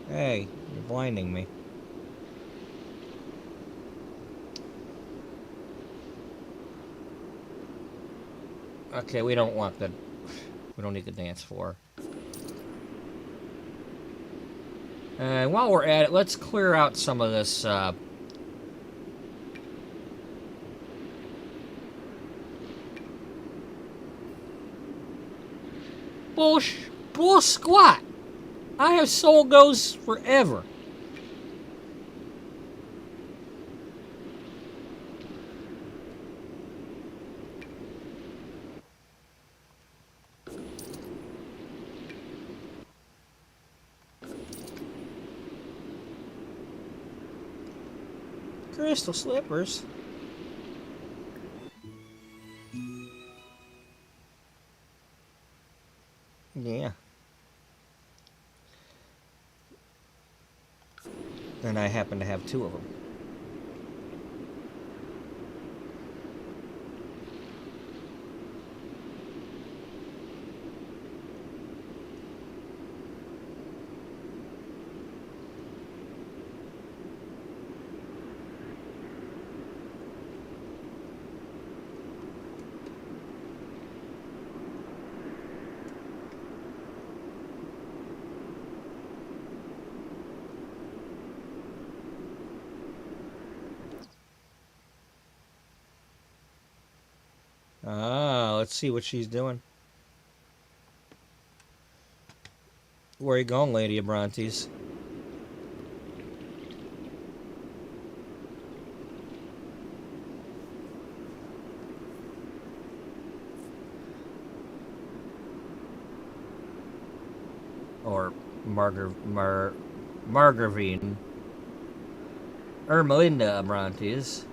Hey, you're blinding me. Okay, we don't need the dance floor. And while we're at it, let's clear out some of this, bull squat. I have sold those forever. Crystal slippers. Yeah. And I happen to have 2 of them. see what she's doing. Where are you going, Lady of Brontes? Or Margravine. Melinda Brontes.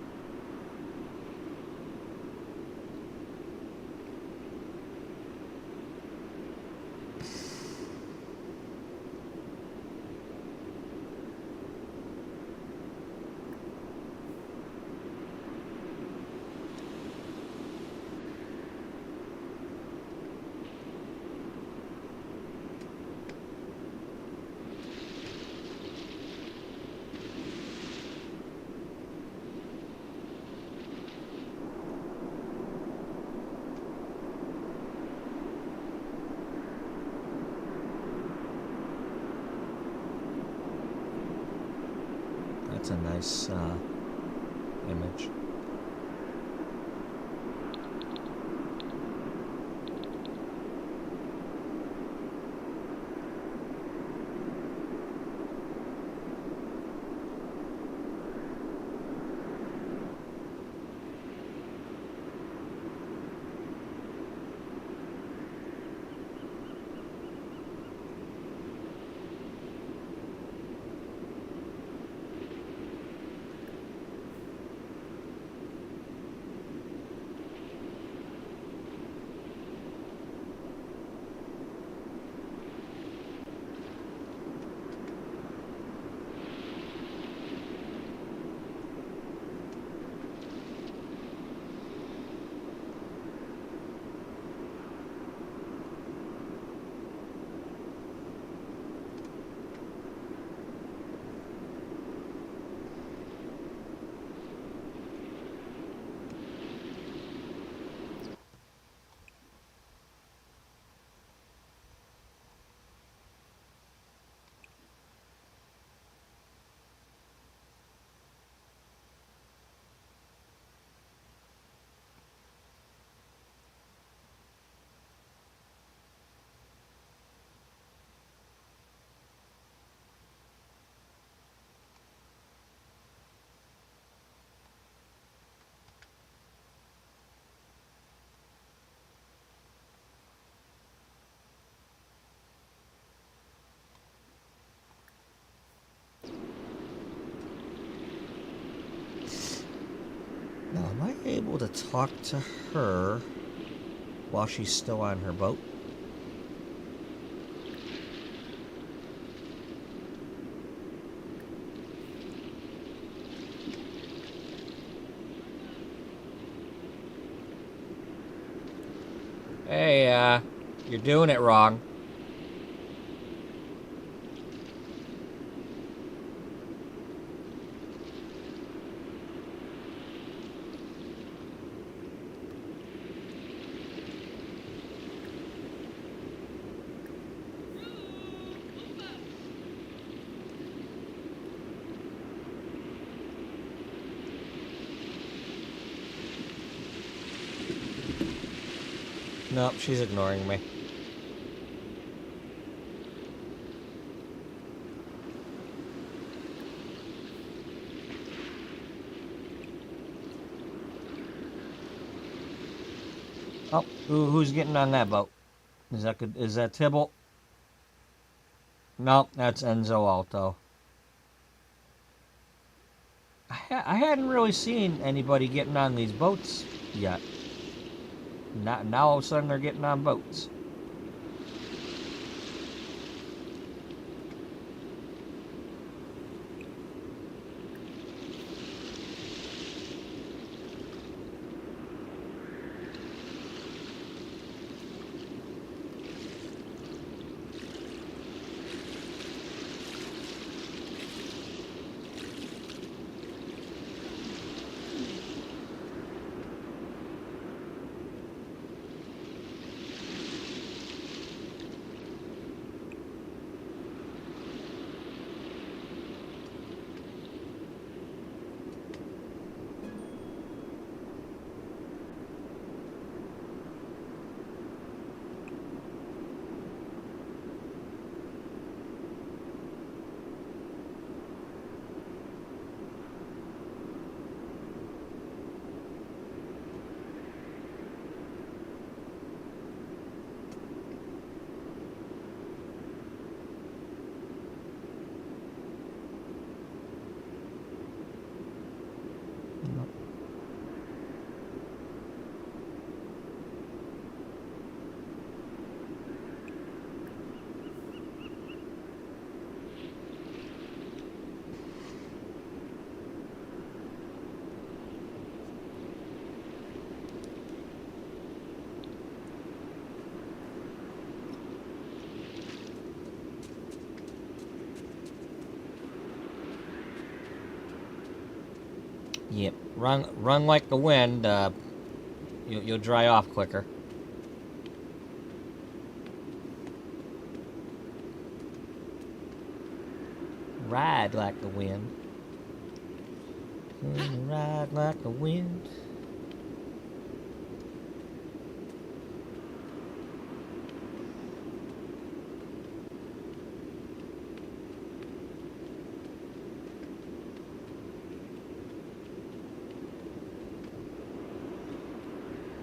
That's a nice image. Now, am I able to talk to her while she's still on her boat? Hey, you're doing it wrong. Nope, she's ignoring me. Oh, who's getting on that boat? Is that good? Is that Tybalt? Nope, that's Enzo Alto. I hadn't really seen anybody getting on these boats yet. Now all of a sudden they're getting on boats. Yep. Run like the wind. You'll dry off quicker. Ride like the wind. Ride like the wind.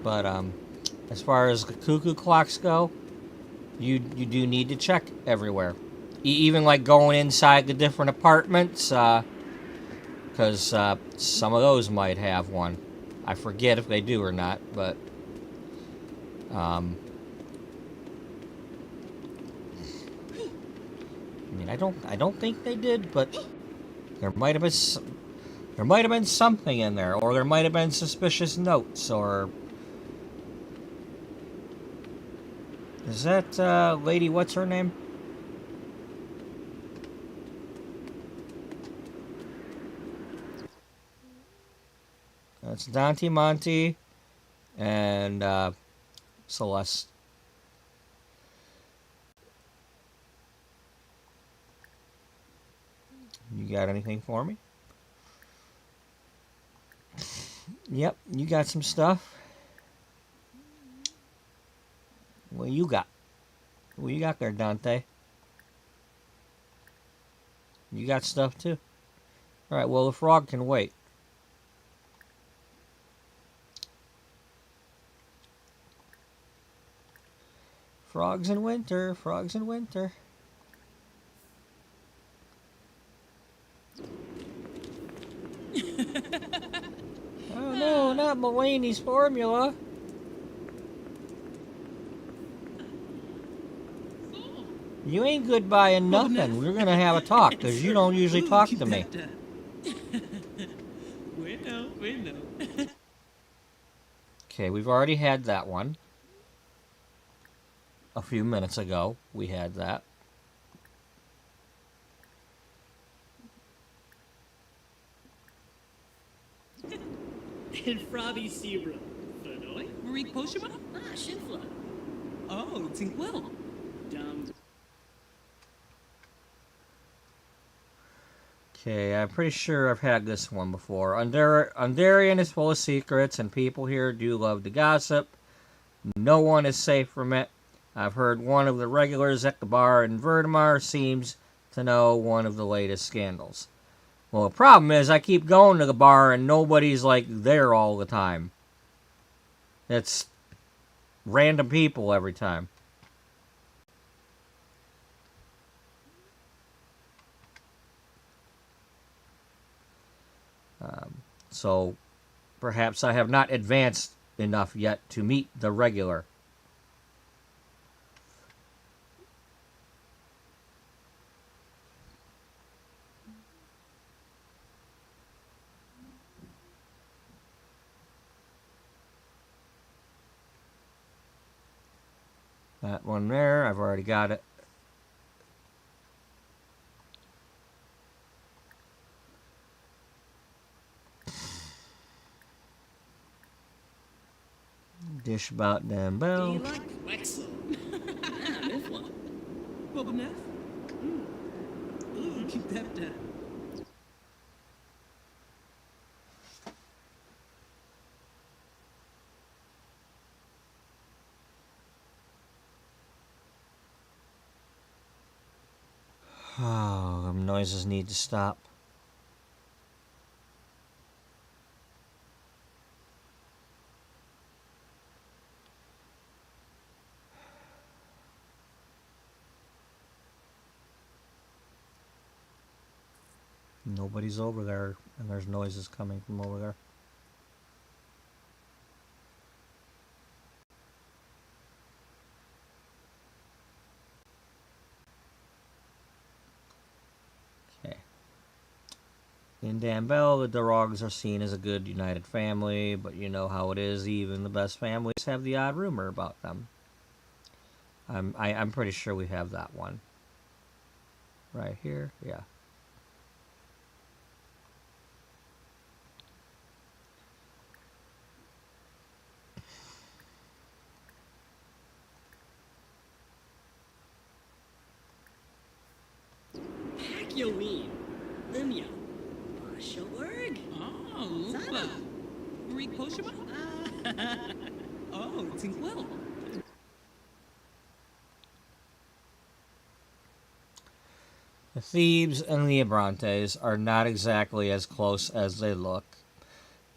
But as far as the cuckoo clocks go, you do need to check everywhere. Even like going inside the different apartments, because some of those might have one. I forget if they do or not, but I mean, I don't think they did, but there might have been something in there, or there might have been suspicious notes, or is that lady? What's her name? That's Dante Monte and Celeste. You got anything for me? Yep, you got some stuff. What you got? What you got there, Dante? You got stuff too? Alright, well, the frog can wait. Frogs in winter, frogs in winter. Oh no, not Mulaney's formula. You ain't good buying nothing. We're gonna have a talk, because you don't usually talk to me. We know. Okay, we've already had that one. A few minutes ago, we had that. And Frobby Zebra. Fenoy? Marie Poshima? Ah, Shinfla. Oh, Tinkwell. Dumb. Okay, I'm pretty sure I've had this one before. Undarian is full of secrets, and people here do love to gossip. No one is safe from it. I've heard one of the regulars at the bar in Vertimar seems to know one of the latest scandals. Well, the problem is I keep going to the bar and nobody's like there all the time. It's random people every time. So perhaps I have not advanced enough yet to meet the regular. That one there, I've already got it. Dish about damn Do bell. you like Wexel? Ah, Nifla. Boba Neff? Ooh, keep that down. Oh, them noises need to stop. Nobody's over there, and there's noises coming from over there. Okay. In Danbell, the Durogs are seen as a good, united family, but you know how it is. Even the best families have the odd rumor about them. I'm pretty sure we have that one. Right here, yeah. Yoin. Limya. Bashawerg. Oh, Lupa. Reek Poshima? Oh, Tinkwell. The Thebes and the Abrantes are not exactly as close as they look.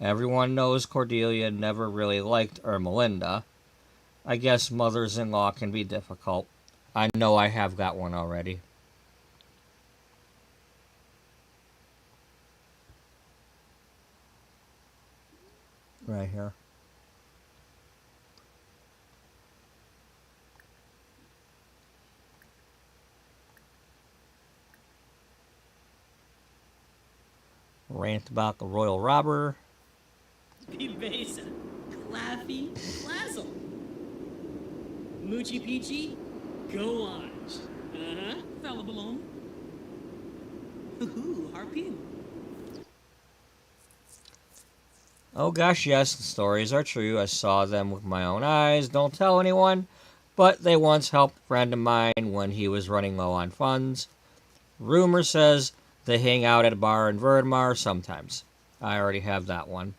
Everyone knows Cordelia never really liked Ermelinda. I guess mothers-in-law can be difficult. I know I have got one already. Right here. Rant about the royal robber. Pibesa. Claffy. Clazzle. Moochie Peachy. Go on. Uh-huh. Fella balloon. Hoo-hoo, harpoon. Oh gosh, yes, the stories are true. I saw them with my own eyes. Don't tell anyone. But they once helped a friend of mine when he was running low on funds. Rumor says they hang out at a bar in Verdmar sometimes. I already have that one.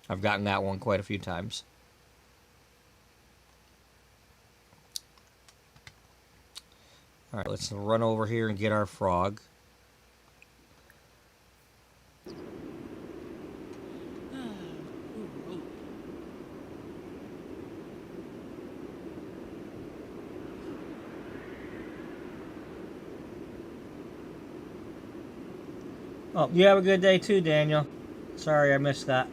I've gotten that one quite a few times. Alright, let's run over here and get our frog. Oh, you have a good day too, Daniel. Sorry I missed that.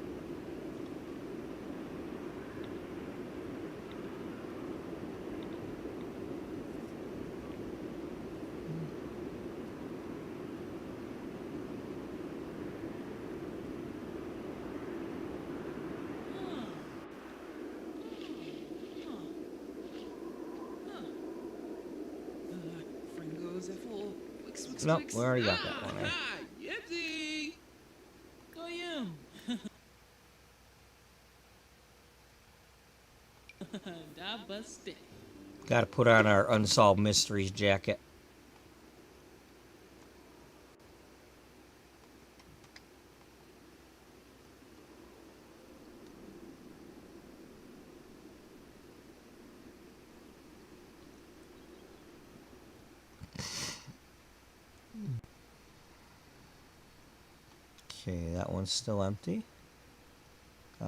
Fringos F4. Wix, wix, Nope, wix. we already got that one. Right? Yipsy. Oh, yeah. Da buste. Gotta put on our Unsolved Mysteries jacket. Okay, that one's still empty. The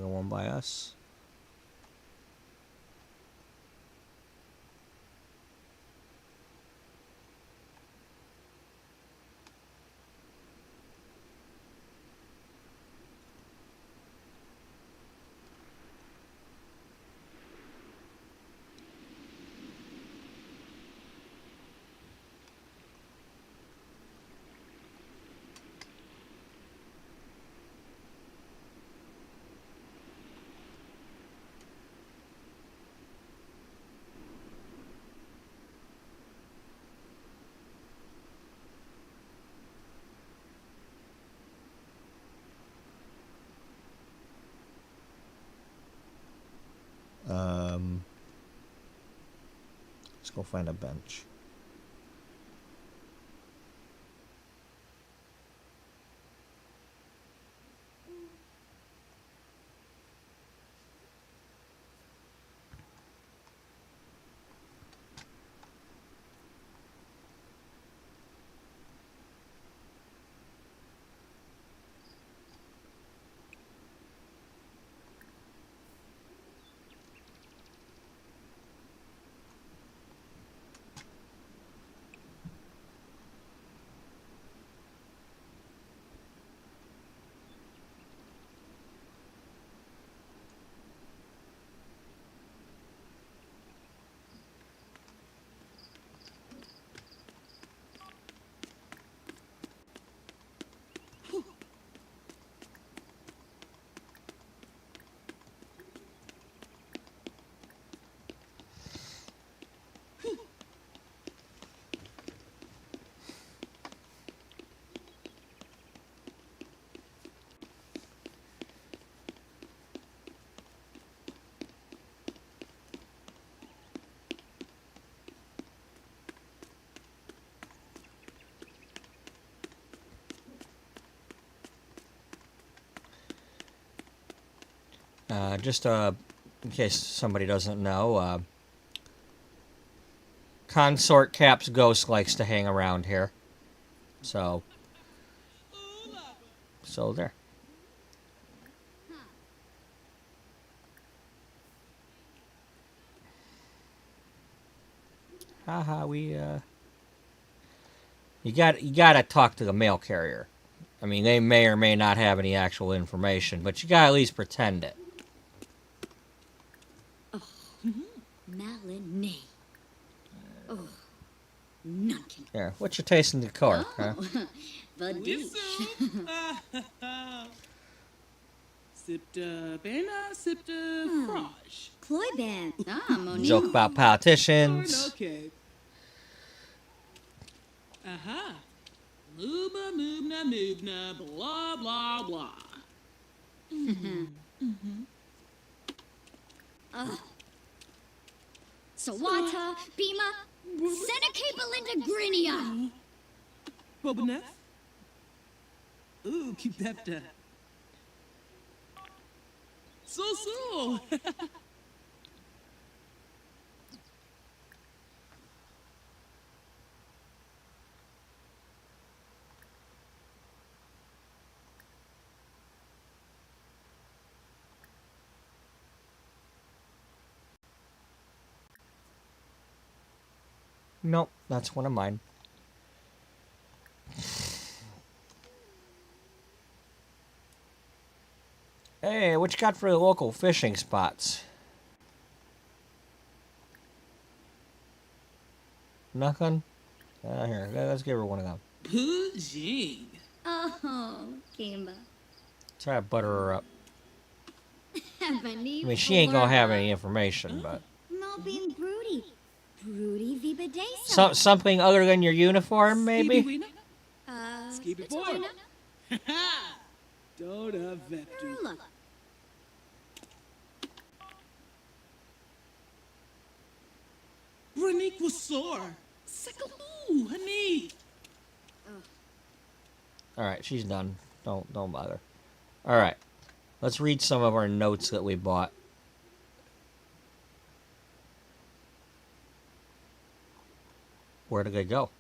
one by us. Let's go find a bench. Just in case somebody doesn't know, Consort Cap's ghost likes to hang around here. So there. Haha, you gotta talk to the mail carrier. I mean, they may or may not have any actual information, but you gotta at least pretend it. Malinee. Oh, none can. Here, what's your taste in decor? Huh? Vadish. Sipta Bena, Sipta Frosh. Cloyban. Monique. Joke about politicians. Okay. Aha. Luba, Moobna, Moobna, blah, blah, blah. Sawata, Bima, Seneca Belinda Grinia. Bobaneth? Ooh, keep that. So. Nope, that's one of mine. Hey, what you got for the local fishing spots? Nothing? Here, let's give her one of them. Pujing. Oh, Kimba. Try to butter her up. I I mean, she ain't gonna have any information, but... No being broody. Broody Vibadesa. Something other than your uniform, maybe? Skibby boy. Doda Vector. Rula. Renique was sore. Sickaboo, honey. Alright, she's done. Don't bother. Alright. Let's read some of our notes that we bought. Where did they go?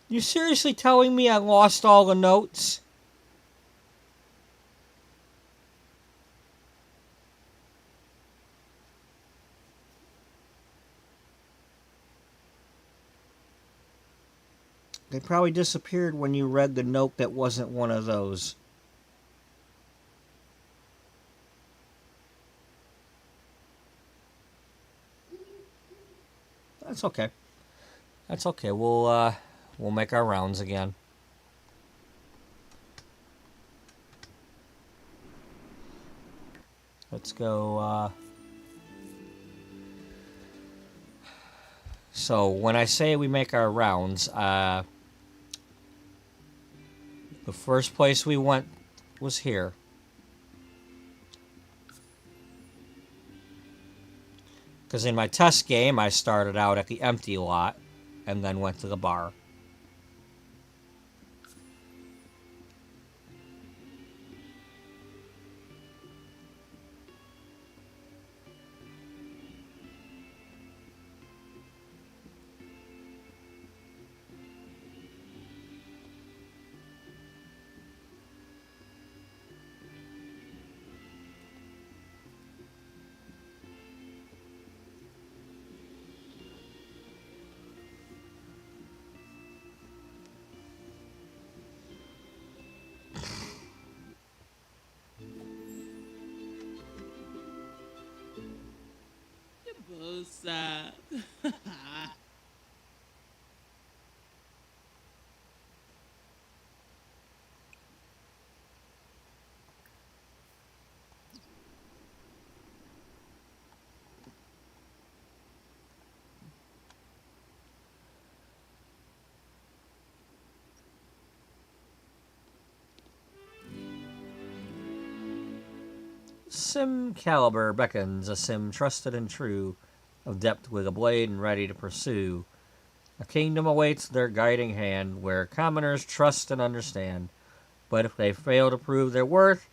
You seriously telling me I lost all the notes? They probably disappeared when you read the note that wasn't one of those. That's okay. That's okay. We'll make our rounds again. Let's go. So when I say we make our rounds, the first place we went was here. Because in my test game, I started out at the empty lot and then went to the bar. Bosa. Sim Caliber beckons, a sim trusted and true, of depth with a blade and ready to pursue. A kingdom awaits their guiding hand, where commoners trust and understand. But if they fail to prove their worth,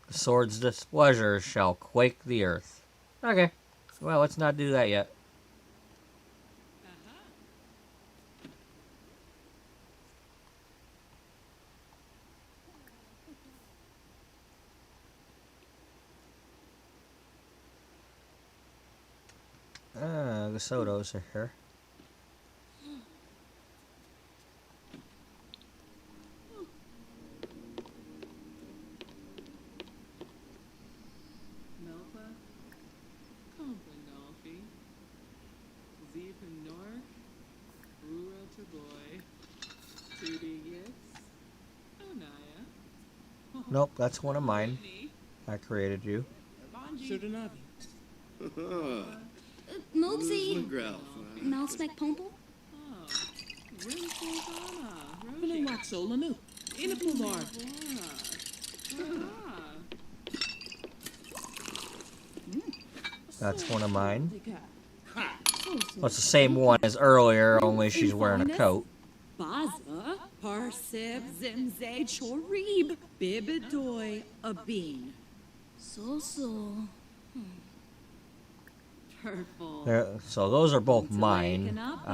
the sword's displeasure shall quake the earth. Okay, well, let's not do that yet. The Sotos are here. Melpa, Kompanolfi, Zeepanor, Rura Taboy, Tootie Yitz, Onaya. Nope, that's one of mine. I created you. Surdanavi. Moopsie. McGrath. Malspec Pomple? Oh, Rinfolgana, Roshi. Lanu, Inapular. That's one of mine. Well, it's the same one as earlier, only she's wearing a coat. Baza, Parsib, Zimze, Chorib, Bibidoy, Abin. So. Purple. So those are both It's mine. waking up,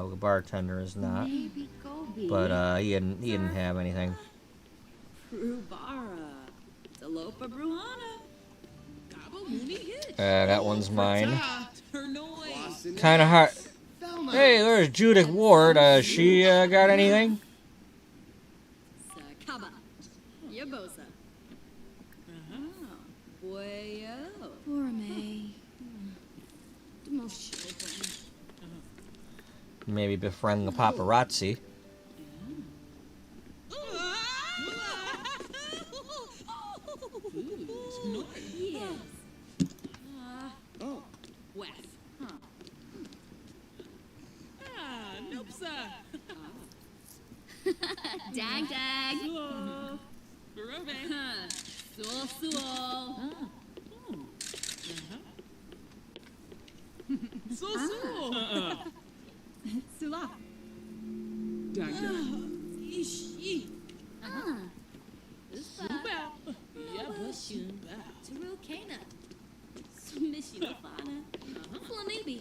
The bartender is not, Maybe Gobi. but he didn't have anything. Prubara. Talopa Bruhana. Gabo Mooney hit. That one's mine. Turnoi. Kind of hard. Hey, there's Judith Ward. She got anything? Sakaba. Yabosa. Boyo. Borome. The most children. Maybe befriend the paparazzi. Yes. Oh, West. Nope, sir. Dag. Barove. Sul. So. Sula. Ishi. Uspa. Turu Kana. Smishilafana. Flamibi.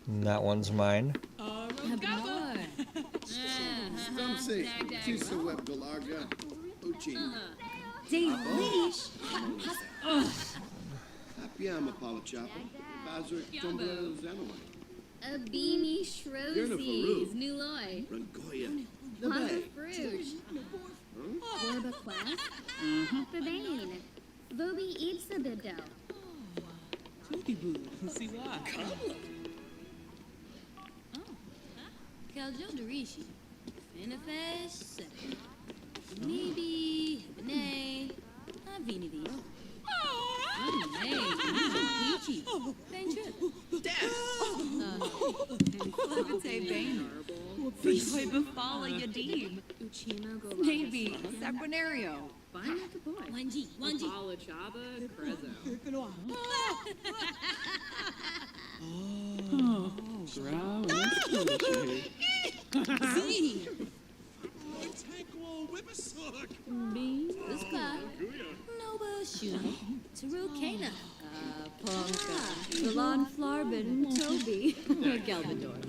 That one's mine. Gabo. some say, Tisa Web Galarga, Uchi, Delish. Hapiama Palachapa, Bazar Tumbler Zanaway, Abini Farouk. Shrosies. Nuloy. Rangoya, Papa Nabe, Fruge. Borba Quest. Babane. Vobi Ipsa Bibdo. Tootie Boo. Siwa. Kaljo Dorishi. Finifesh. Maybe. Hibane. Avinivi. Peachy. Benchit. Flipite Bane. Bihoy Bafala Yadim. Uchima go. Maybe. Saquinario. Wanji. Chaba Crezo. Drow. Z. Uspa. Nova Shun. Taru Kana. Ponka. Salon Flarbin. Toby. Galvador.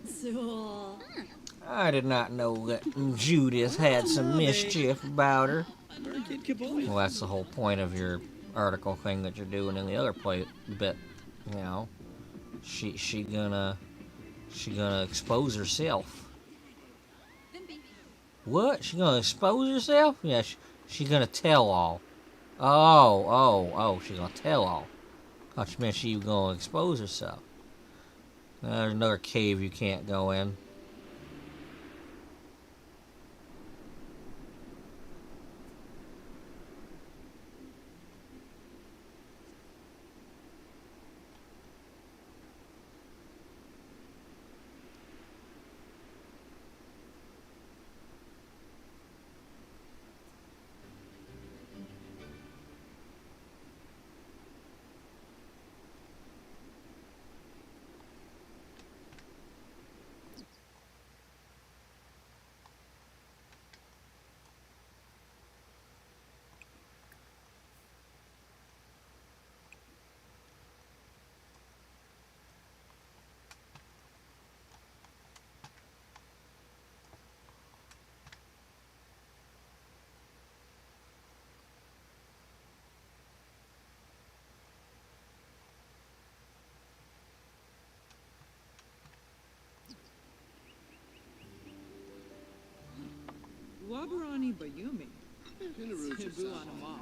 Sul. I did not know that Judith had some mischief about her. Well, that's the whole point of your article thing that you're doing in the other bit. You know, she gonna expose herself. What? She gonna expose herself? Yeah, she gonna tell all. Oh, she gonna tell all. Thought you meant she gonna expose herself. There's another cave you can't go in. Wabarani Bayumi. Cebu Anama.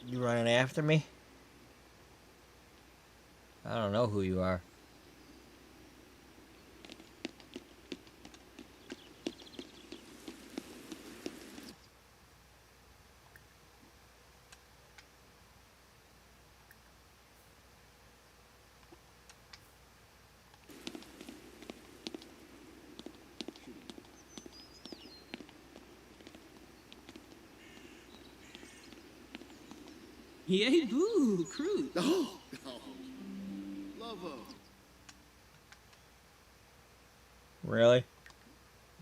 You running after me? I don't know who you are. Yay boo, crude. Oh, Lovo. Really?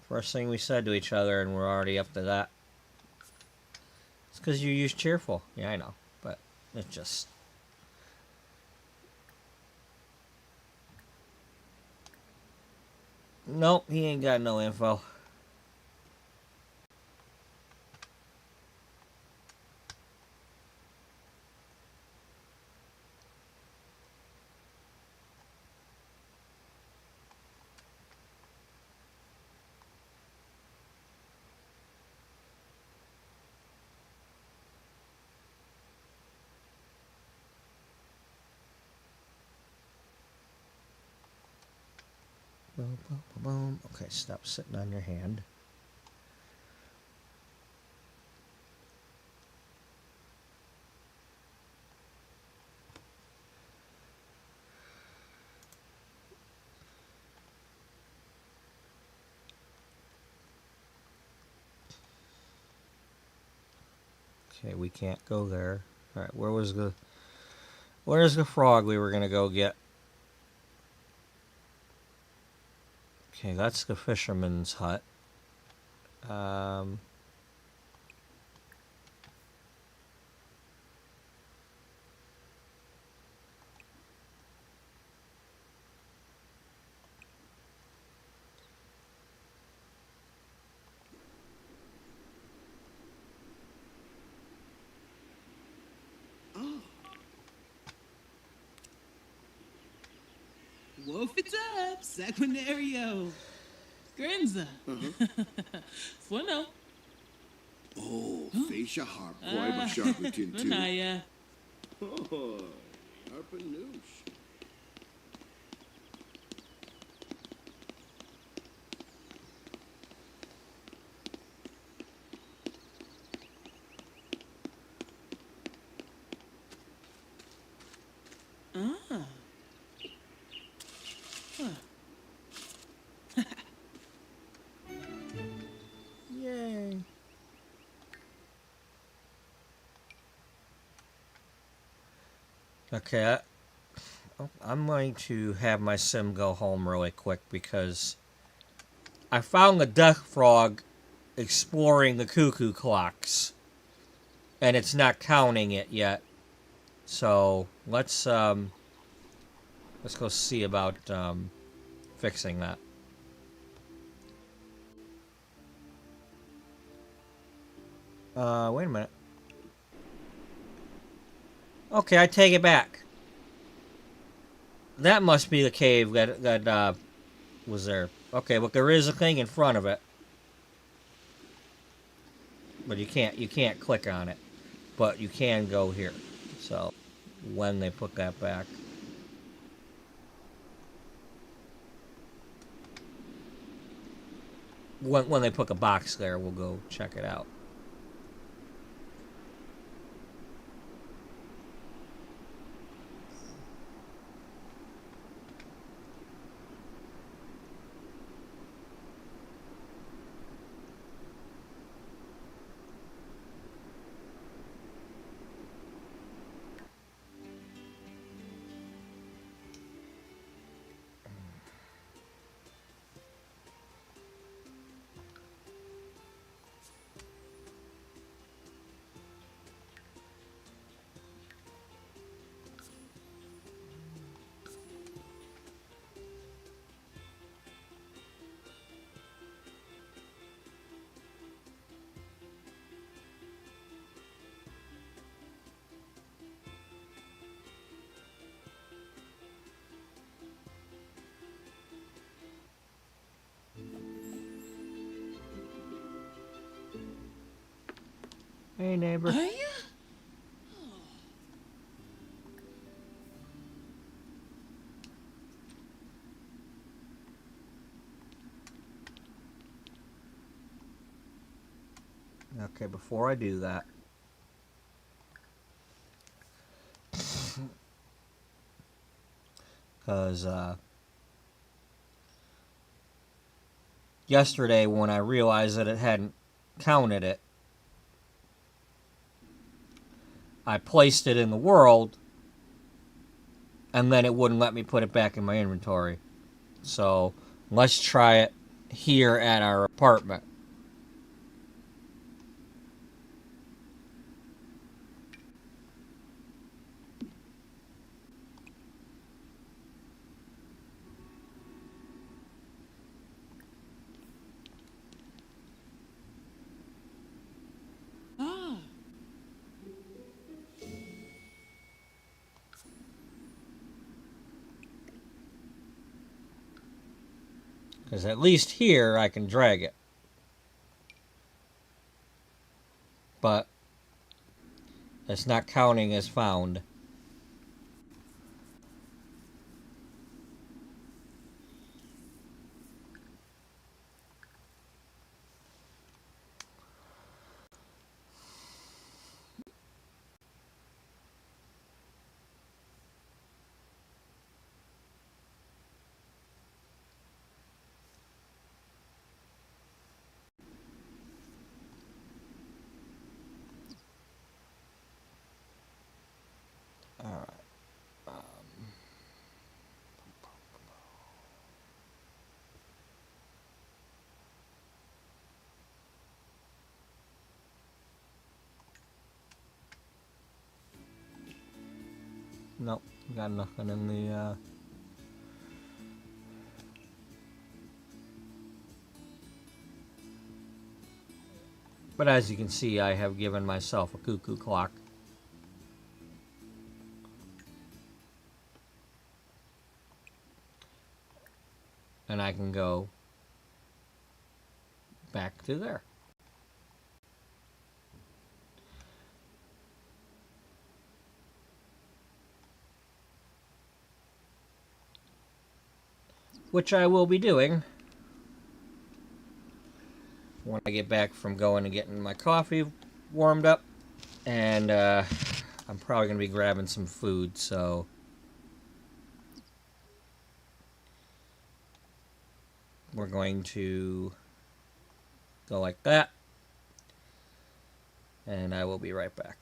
First thing we said to each other and we're already up to that. It's because you use cheerful. Yeah, I know. But it's just... Nope, he ain't got no info. Boom, boom, boom, boom. Okay, stop sitting on your hand. Okay, we can't go there. Alright, where's the frog we were gonna go get? Okay, that's the fisherman's hut. Wolf it up, Sequinario. Grinza. Bueno. Oh, Facia Harp, boy, but Sharpton too. Manaya. Oh, Harpanoosh. Ah. Yay. Okay, I'm going to have my sim go home really quick because I found the duck frog exploring the cuckoo clocks and it's not counting it yet. So let's go see about fixing that. Wait a minute. Okay, I take it back. That must be the cave that was there. Okay, but there is a thing in front of it. But you can't click on it. But you can go here. So when they put that back. When they put a box there, we'll go check it out. Hey, neighbor. Are you? Okay, before I do that, because yesterday when I realized that it hadn't counted it, I placed it in the world, and then it wouldn't let me put it back in my inventory. So let's try it here at our apartment. Ah. Because at least here I can drag it. But it's not counting as found. Alright. Nope, got nothing in the But as you can see, I have given myself a cuckoo clock. And I can go back to there. Which I will be doing when I get back from going and getting my coffee warmed up. And I'm probably going to be grabbing some food, so we're going to go like that. And I will be right back.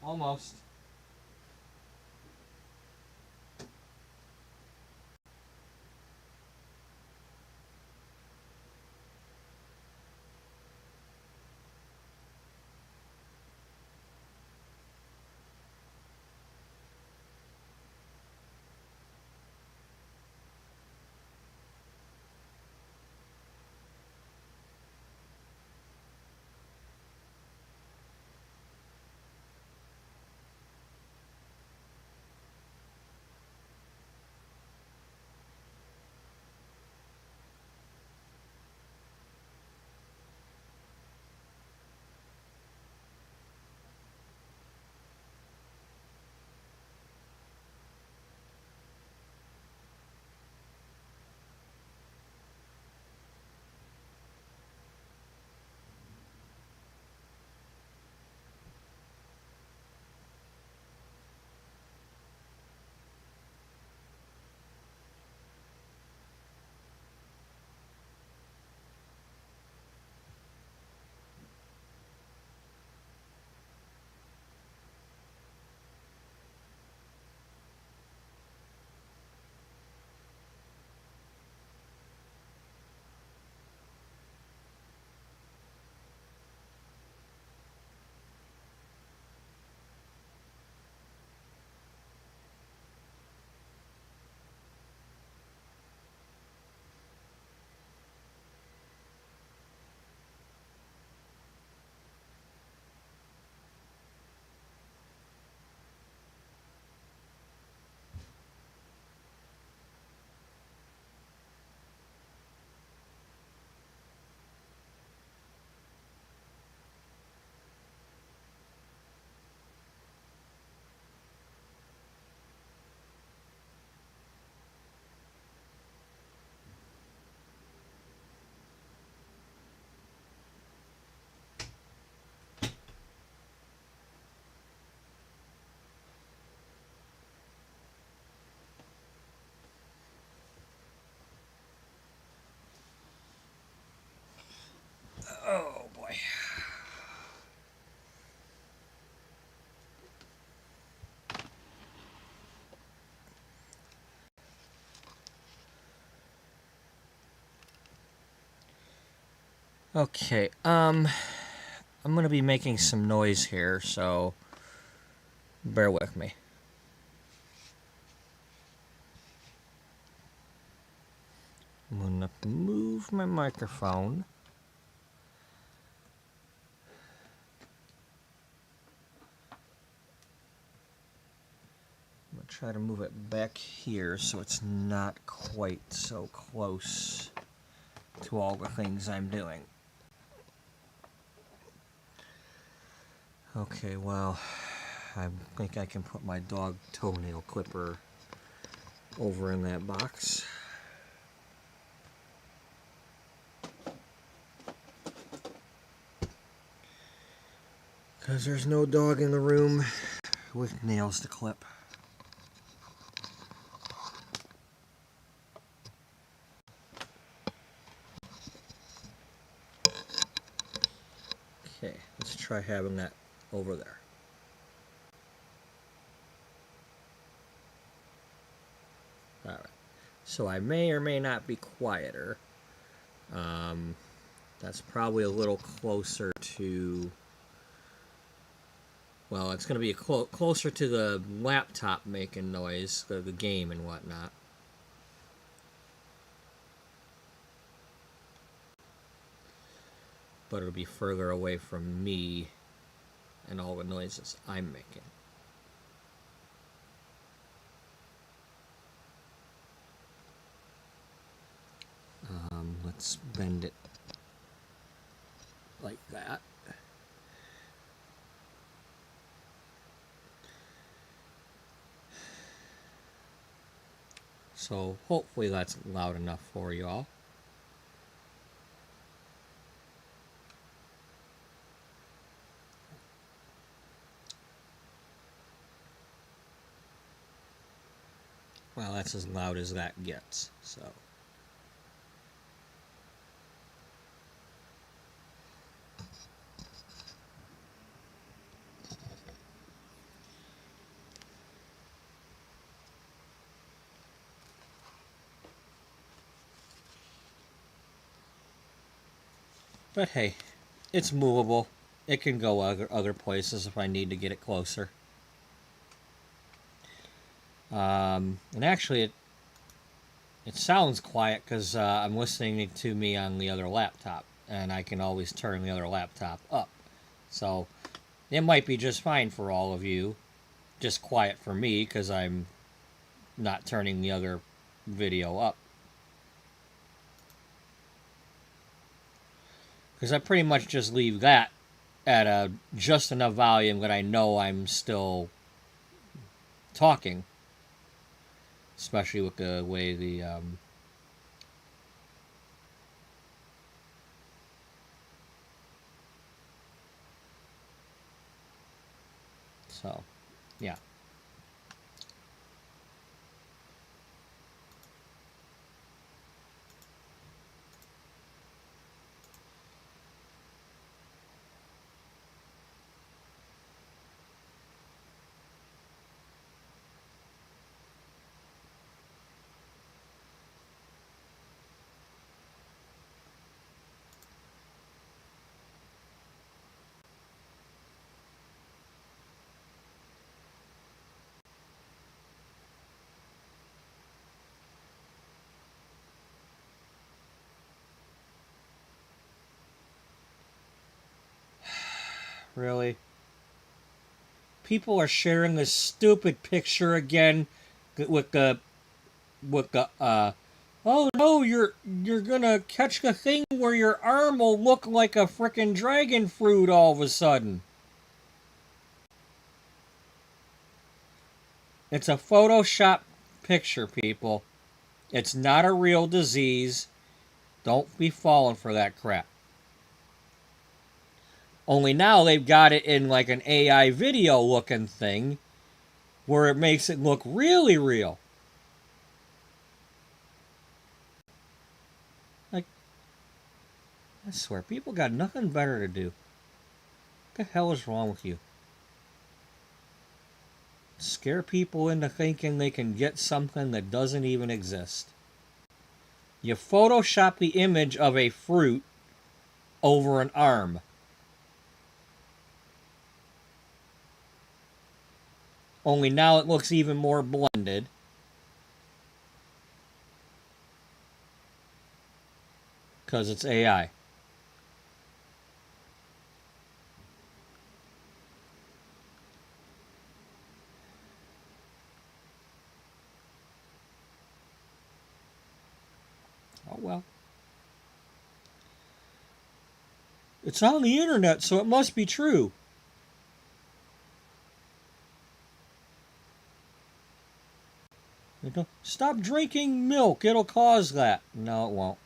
Almost. Oh boy. Okay, I'm gonna be making some noise here, so bear with me. I'm gonna move my microphone. I'm gonna try to move it back here so it's not quite so close to all the things I'm doing. Okay, well, I think I can put my dog toenail clipper over in that box. Because there's no dog in the room with nails to clip. Okay, let's try having that over there. Alright, so I may or may not be quieter. That's probably a little closer to... Well, it's going to be closer to the laptop making noise, the game and whatnot. But it'll be further away from me and all the noises I'm making. Let's bend it like that. So hopefully that's loud enough for you all. Well, that's as loud as that gets, so. But hey, it's movable. It can go other places if I need to get it closer. And actually, it sounds quiet because I'm listening to me on the other laptop, and I can always turn the other laptop up. So it might be just fine for all of you. Just quiet for me because I'm not turning the other video up. Because I pretty much just leave that at just enough volume that I know I'm still talking. Especially with the way the so yeah. Really? People are sharing this stupid picture again with the oh no, you're gonna catch the thing where your arm will look like a frickin' dragon fruit all of a sudden. It's a Photoshop picture, people. It's not a real disease. Don't be falling for that crap. Only now they've got it in like an AI video looking thing where it makes it look really real. Like, I swear, people got nothing better to do. What the hell is wrong with you? Scare people into thinking they can get something that doesn't even exist. You Photoshop the image of a fruit over an arm. Only now it looks even more blended. Because it's AI. Oh well. It's on the internet, so it must be true. Stop drinking milk, it'll cause that. No, it won't.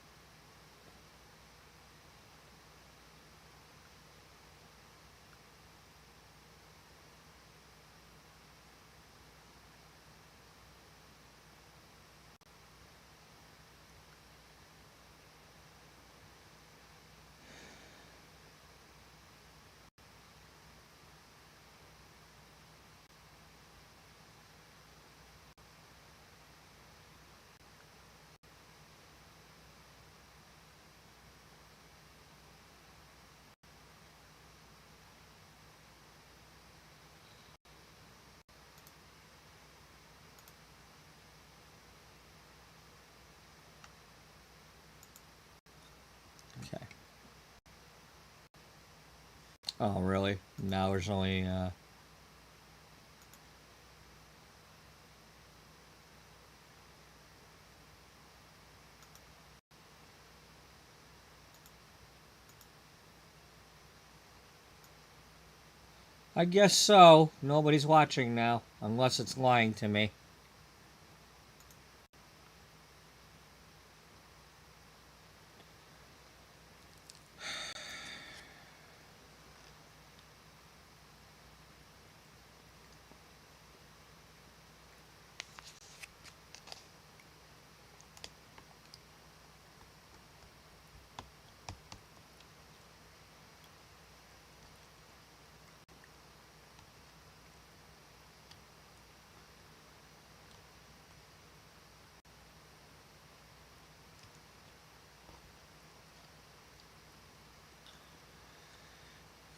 Okay. Oh, really? Now there's only, I guess so. Nobody's watching now, unless it's lying to me.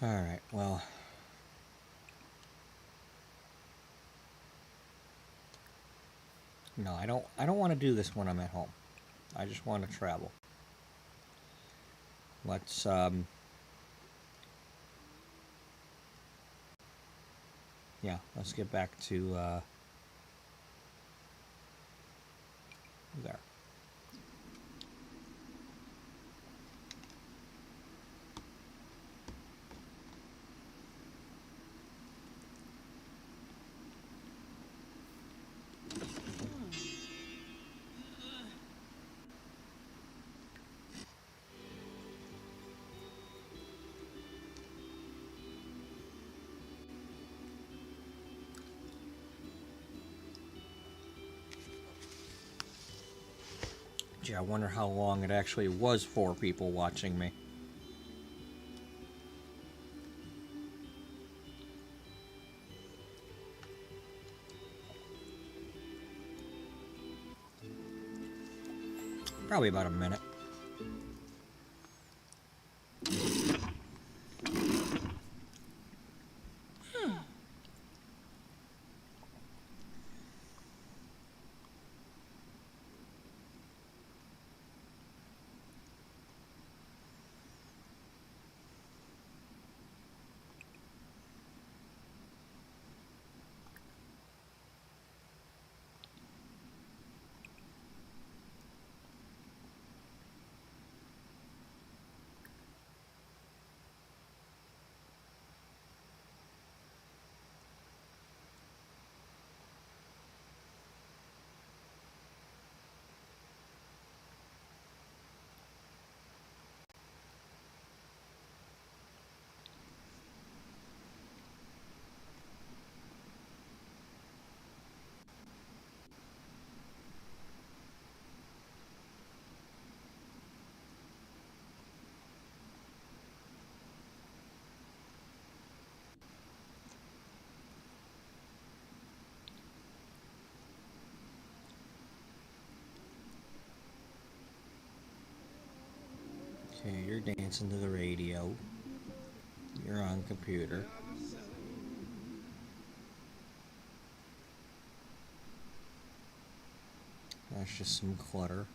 Alright, well. No, I don't want to do this when I'm at home. I just want to travel. Let's yeah, let's get back to there. Gee, I wonder how long it actually was for people watching me. Probably about a minute. Okay, you're dancing to the radio. You're on computer. That's just some clutter.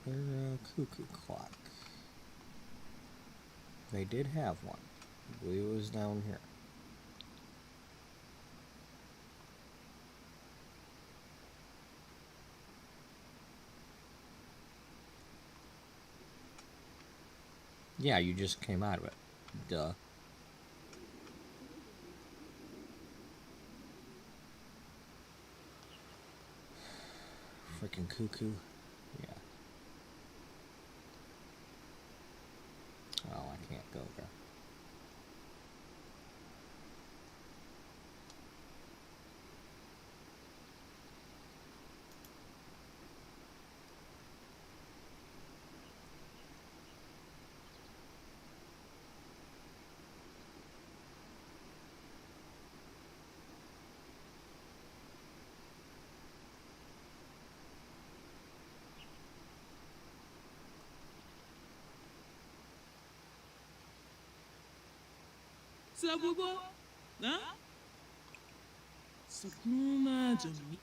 Their cuckoo clock. They did have one. I believe it was down here. Yeah, you just came out of it. Duh. Freaking cuckoo. Yeah. Oh, I can't go there. Sabubo? Huh? Sakuma Jami.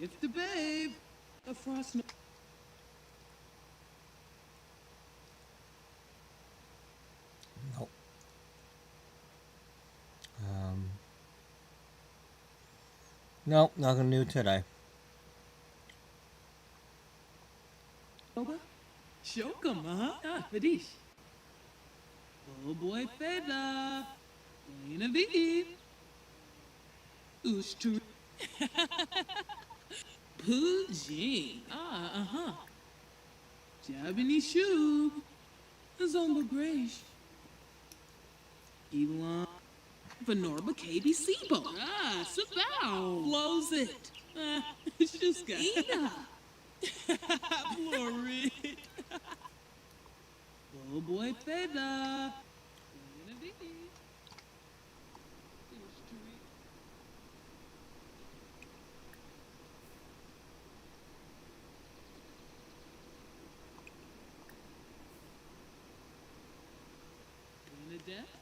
It's the babe. A frost. Nope. Nope, nothing new today. Shokum, huh? Vidish. Oh boy, Feda. Lena V. Ustri. Pujing. Jabini Shub. Zomba Grace. Elon. Venorba KB Sibo. Sabao. Flows it. Shuska. Ina. Florid. Oh boy, Feda. Lena V. Ustri. Bernadette?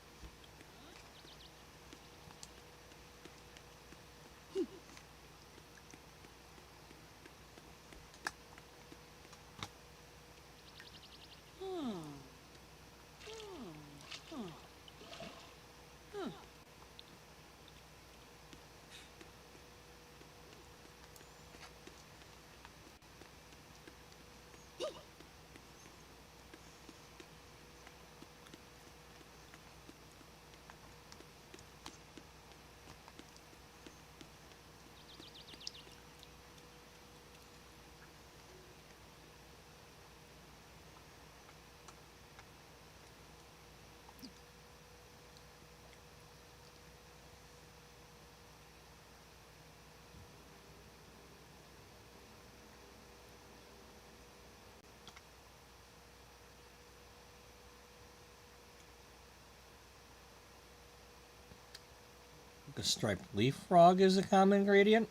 The striped leaf frog is a common ingredient.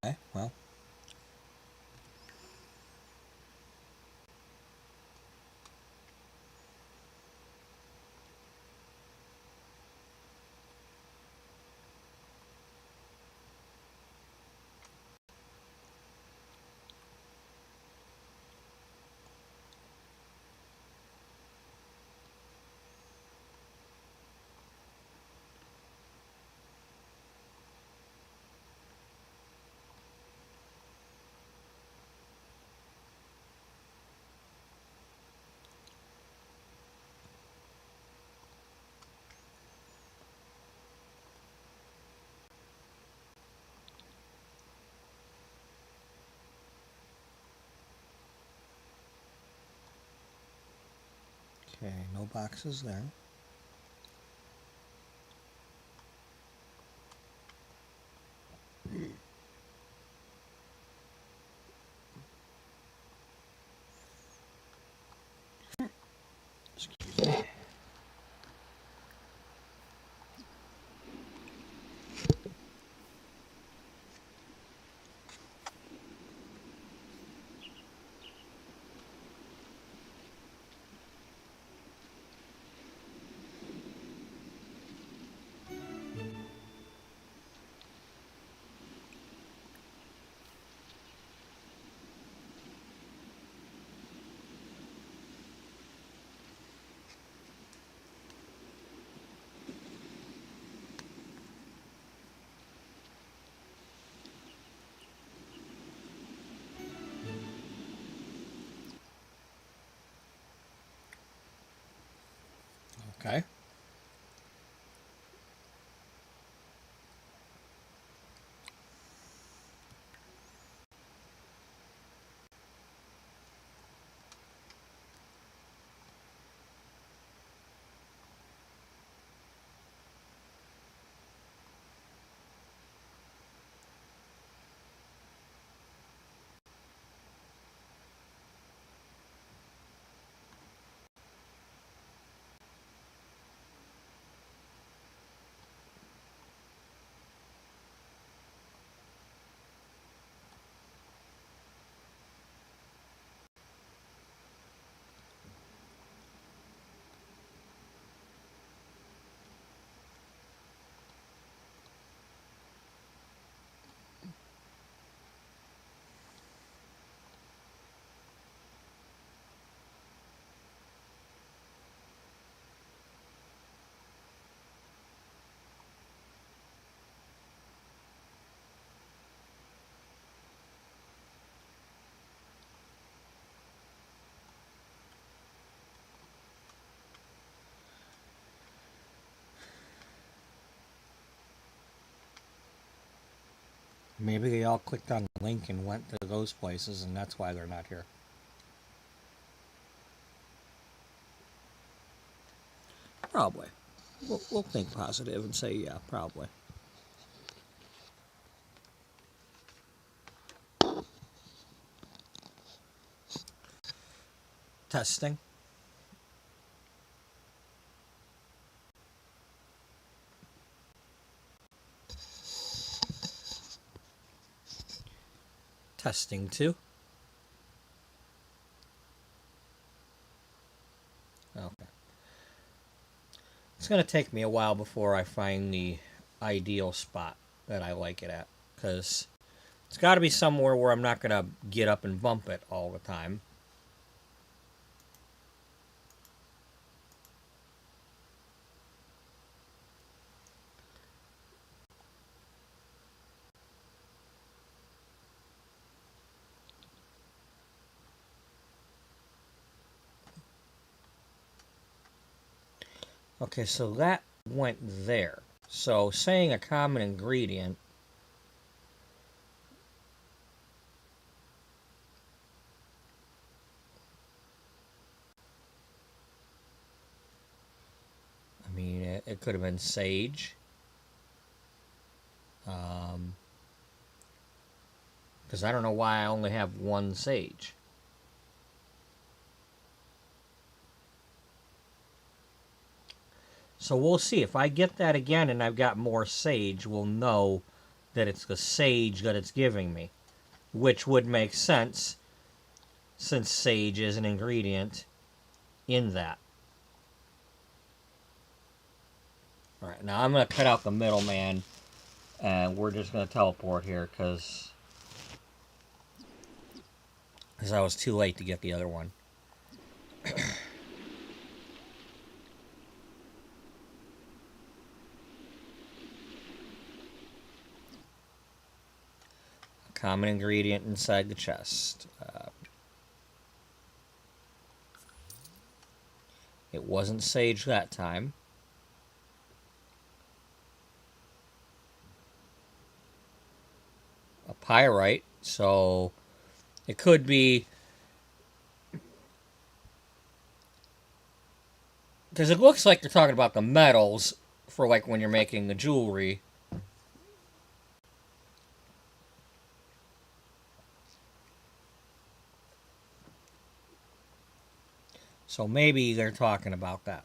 Okay, well. Okay, no boxes there. Excuse me. Okay. Maybe they all clicked on the link and went to those places, and that's why they're not here. Probably. We'll think positive and say, yeah, probably. Testing. Testing 2. Okay. It's going to take me a while before I find the ideal spot that I like it at, because it's got to be somewhere where I'm not going to get up and bump it all the time. Okay, so that went there. So saying a common ingredient, I mean, it could have been sage. Because I don't know why I only have one sage. So we'll see. If I get that again and I've got more sage, we'll know that it's the sage that it's giving me. Which would make sense, since sage is an ingredient in that. Alright, now I'm going to cut out the middleman, and we're just going to teleport here, because I was too late to get the other one. Common ingredient inside the chest. It wasn't sage that time. A pyrite, so it could be, because it looks like they're talking about the metals for like when you're making the jewelry. So maybe they're talking about that.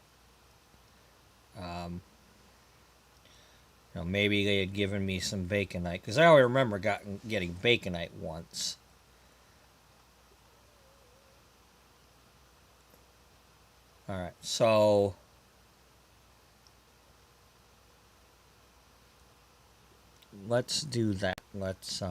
Maybe they had given me some baconite, because I always remember getting baconite once. Alright, so let's do that. Let's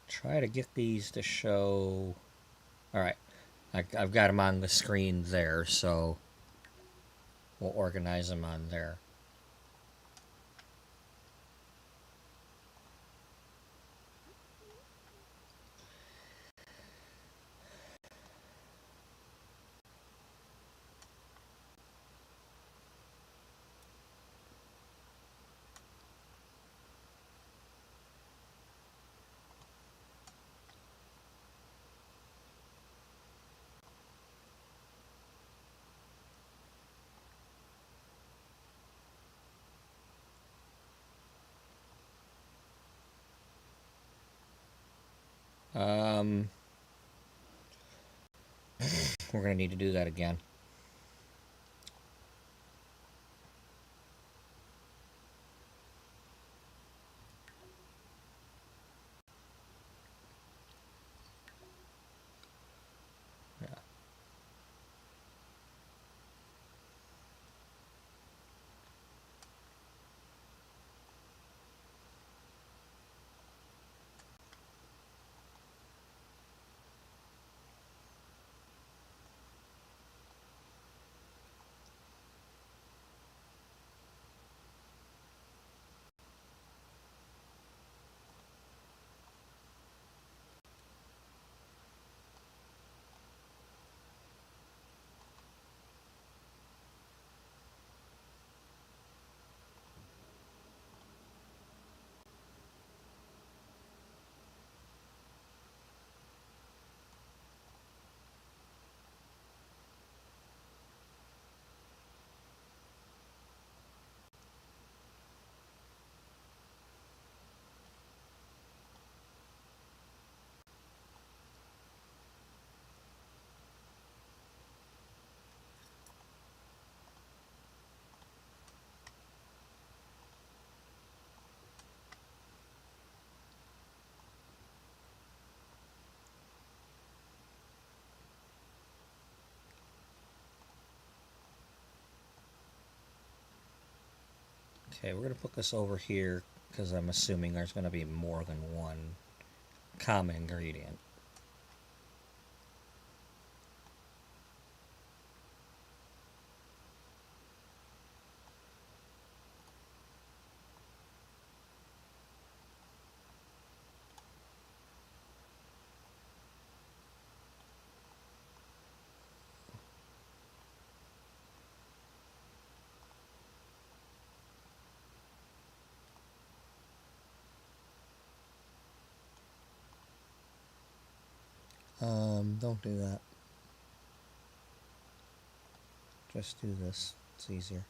try to get these to show. Alright, I've got them on the screen there, so we'll organize them on there. We're going to need to do that again. Yeah. Okay, we're going to put this over here because I'm assuming there's going to be more than one common ingredient. Don't do that. Just do this. It's easier.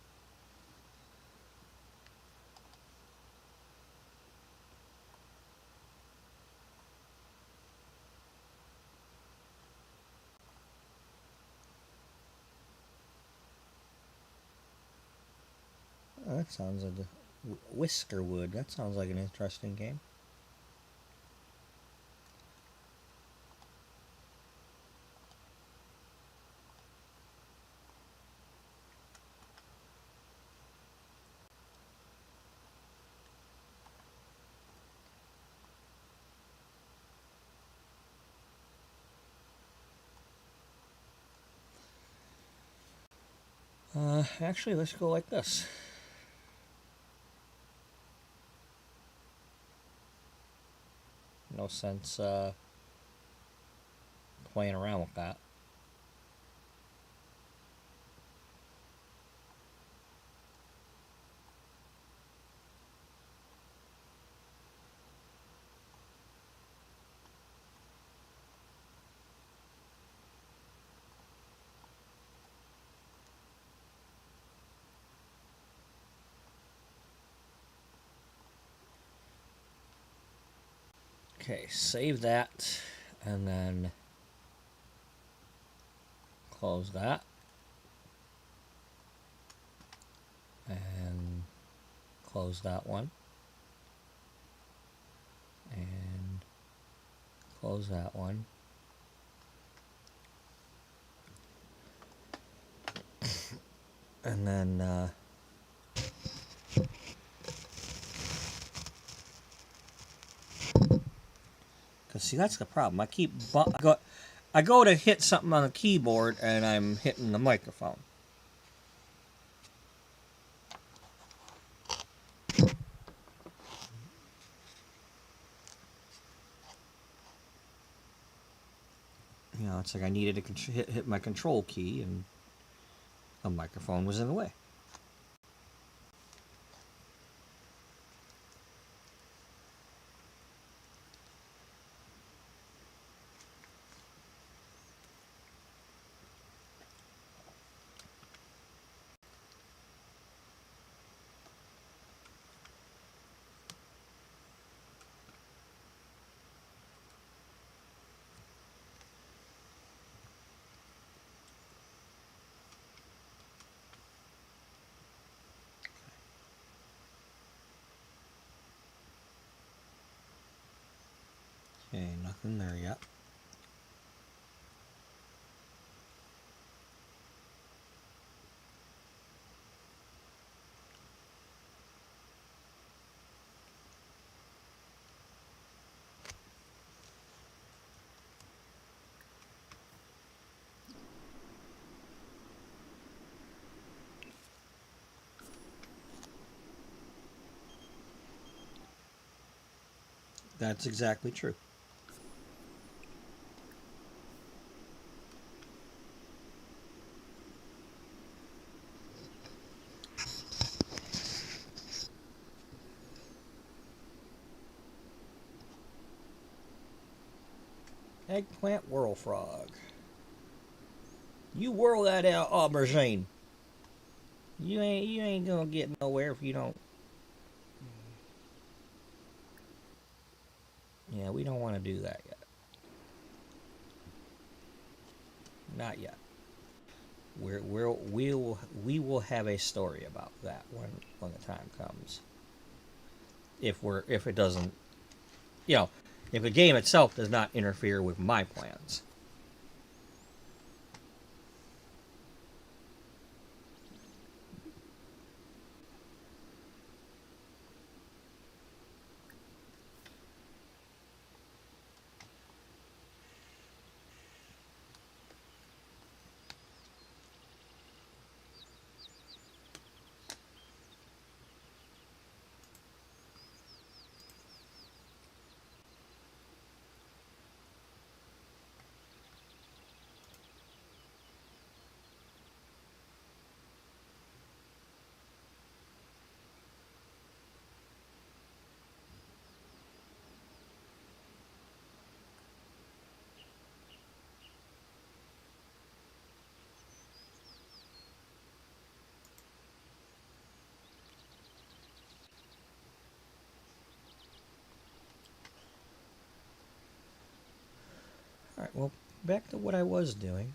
Oh, that sounds like Whiskerwood. That sounds like an interesting game. Actually, let's go like this. No sense playing around with that. Okay, save that, and then close that, and close that one, and close that one. And then cause see, that's the problem. I go to hit something on the keyboard and I'm hitting the microphone. You know, it's like I needed to hit my control key and the microphone was in the way. Okay, nothing there yet. That's exactly true. Eggplant whirl frog. You whirl that aubergine. You ain't gonna get nowhere if you don't. Yeah, we don't want to do that yet. Not yet. We will have a story about that when the time comes. If it doesn't, you know, if the game itself does not interfere with my plans. Alright, well, back to what I was doing.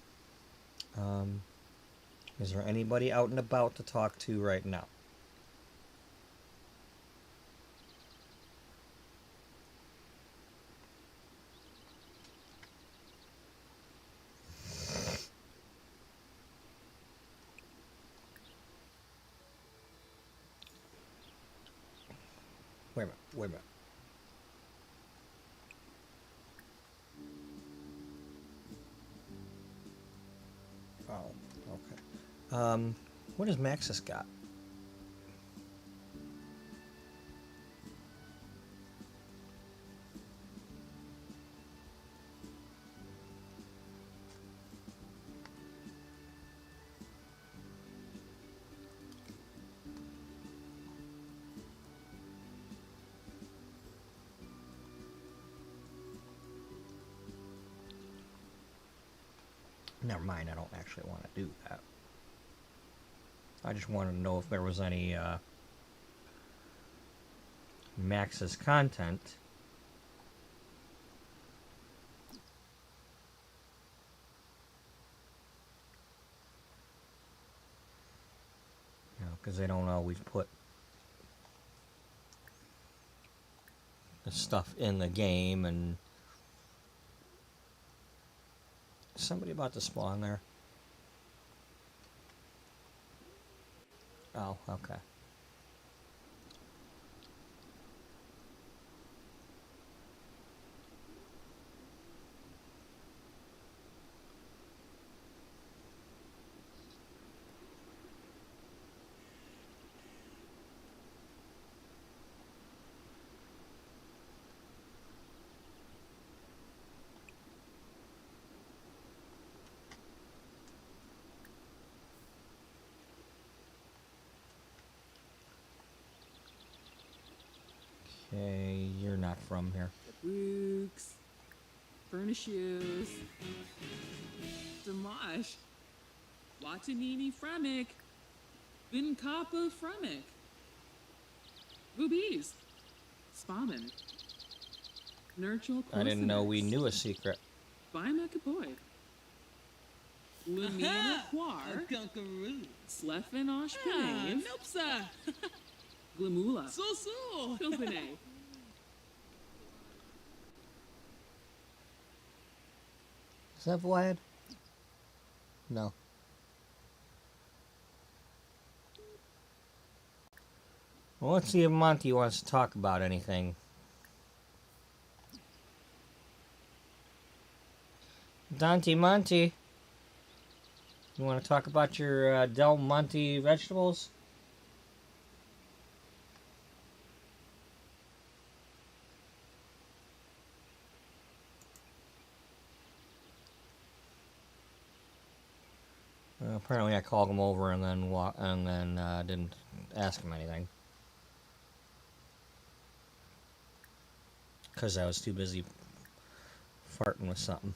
Is there anybody out and about to talk to right now? Wait a minute, wait a minute. Oh, okay. What has Maxis got? Never mind, I don't actually want to do that. I just wanted to know if there was any Maxis content. You know, because they don't always put the stuff in the game. And is somebody about to spawn there? Oh, okay. Okay, you're not from here. Books, furnishes, Dimash, Watanini Fremick, Vinkapa Fremick, Boobies, Spamen, Nurchel I didn't know we knew a secret. Bima Kapoy, Lamina Quar, Conqueroo. Slefen Osh Pinave, Nopsa. Glamula, So. Pilpine, Is that Vlad? No. Well, let's see if Monty wants to talk about anything. Dante Monty, you want to talk about your Del Monte vegetables? Apparently, I called him over and then didn't ask him anything because I was too busy farting with something.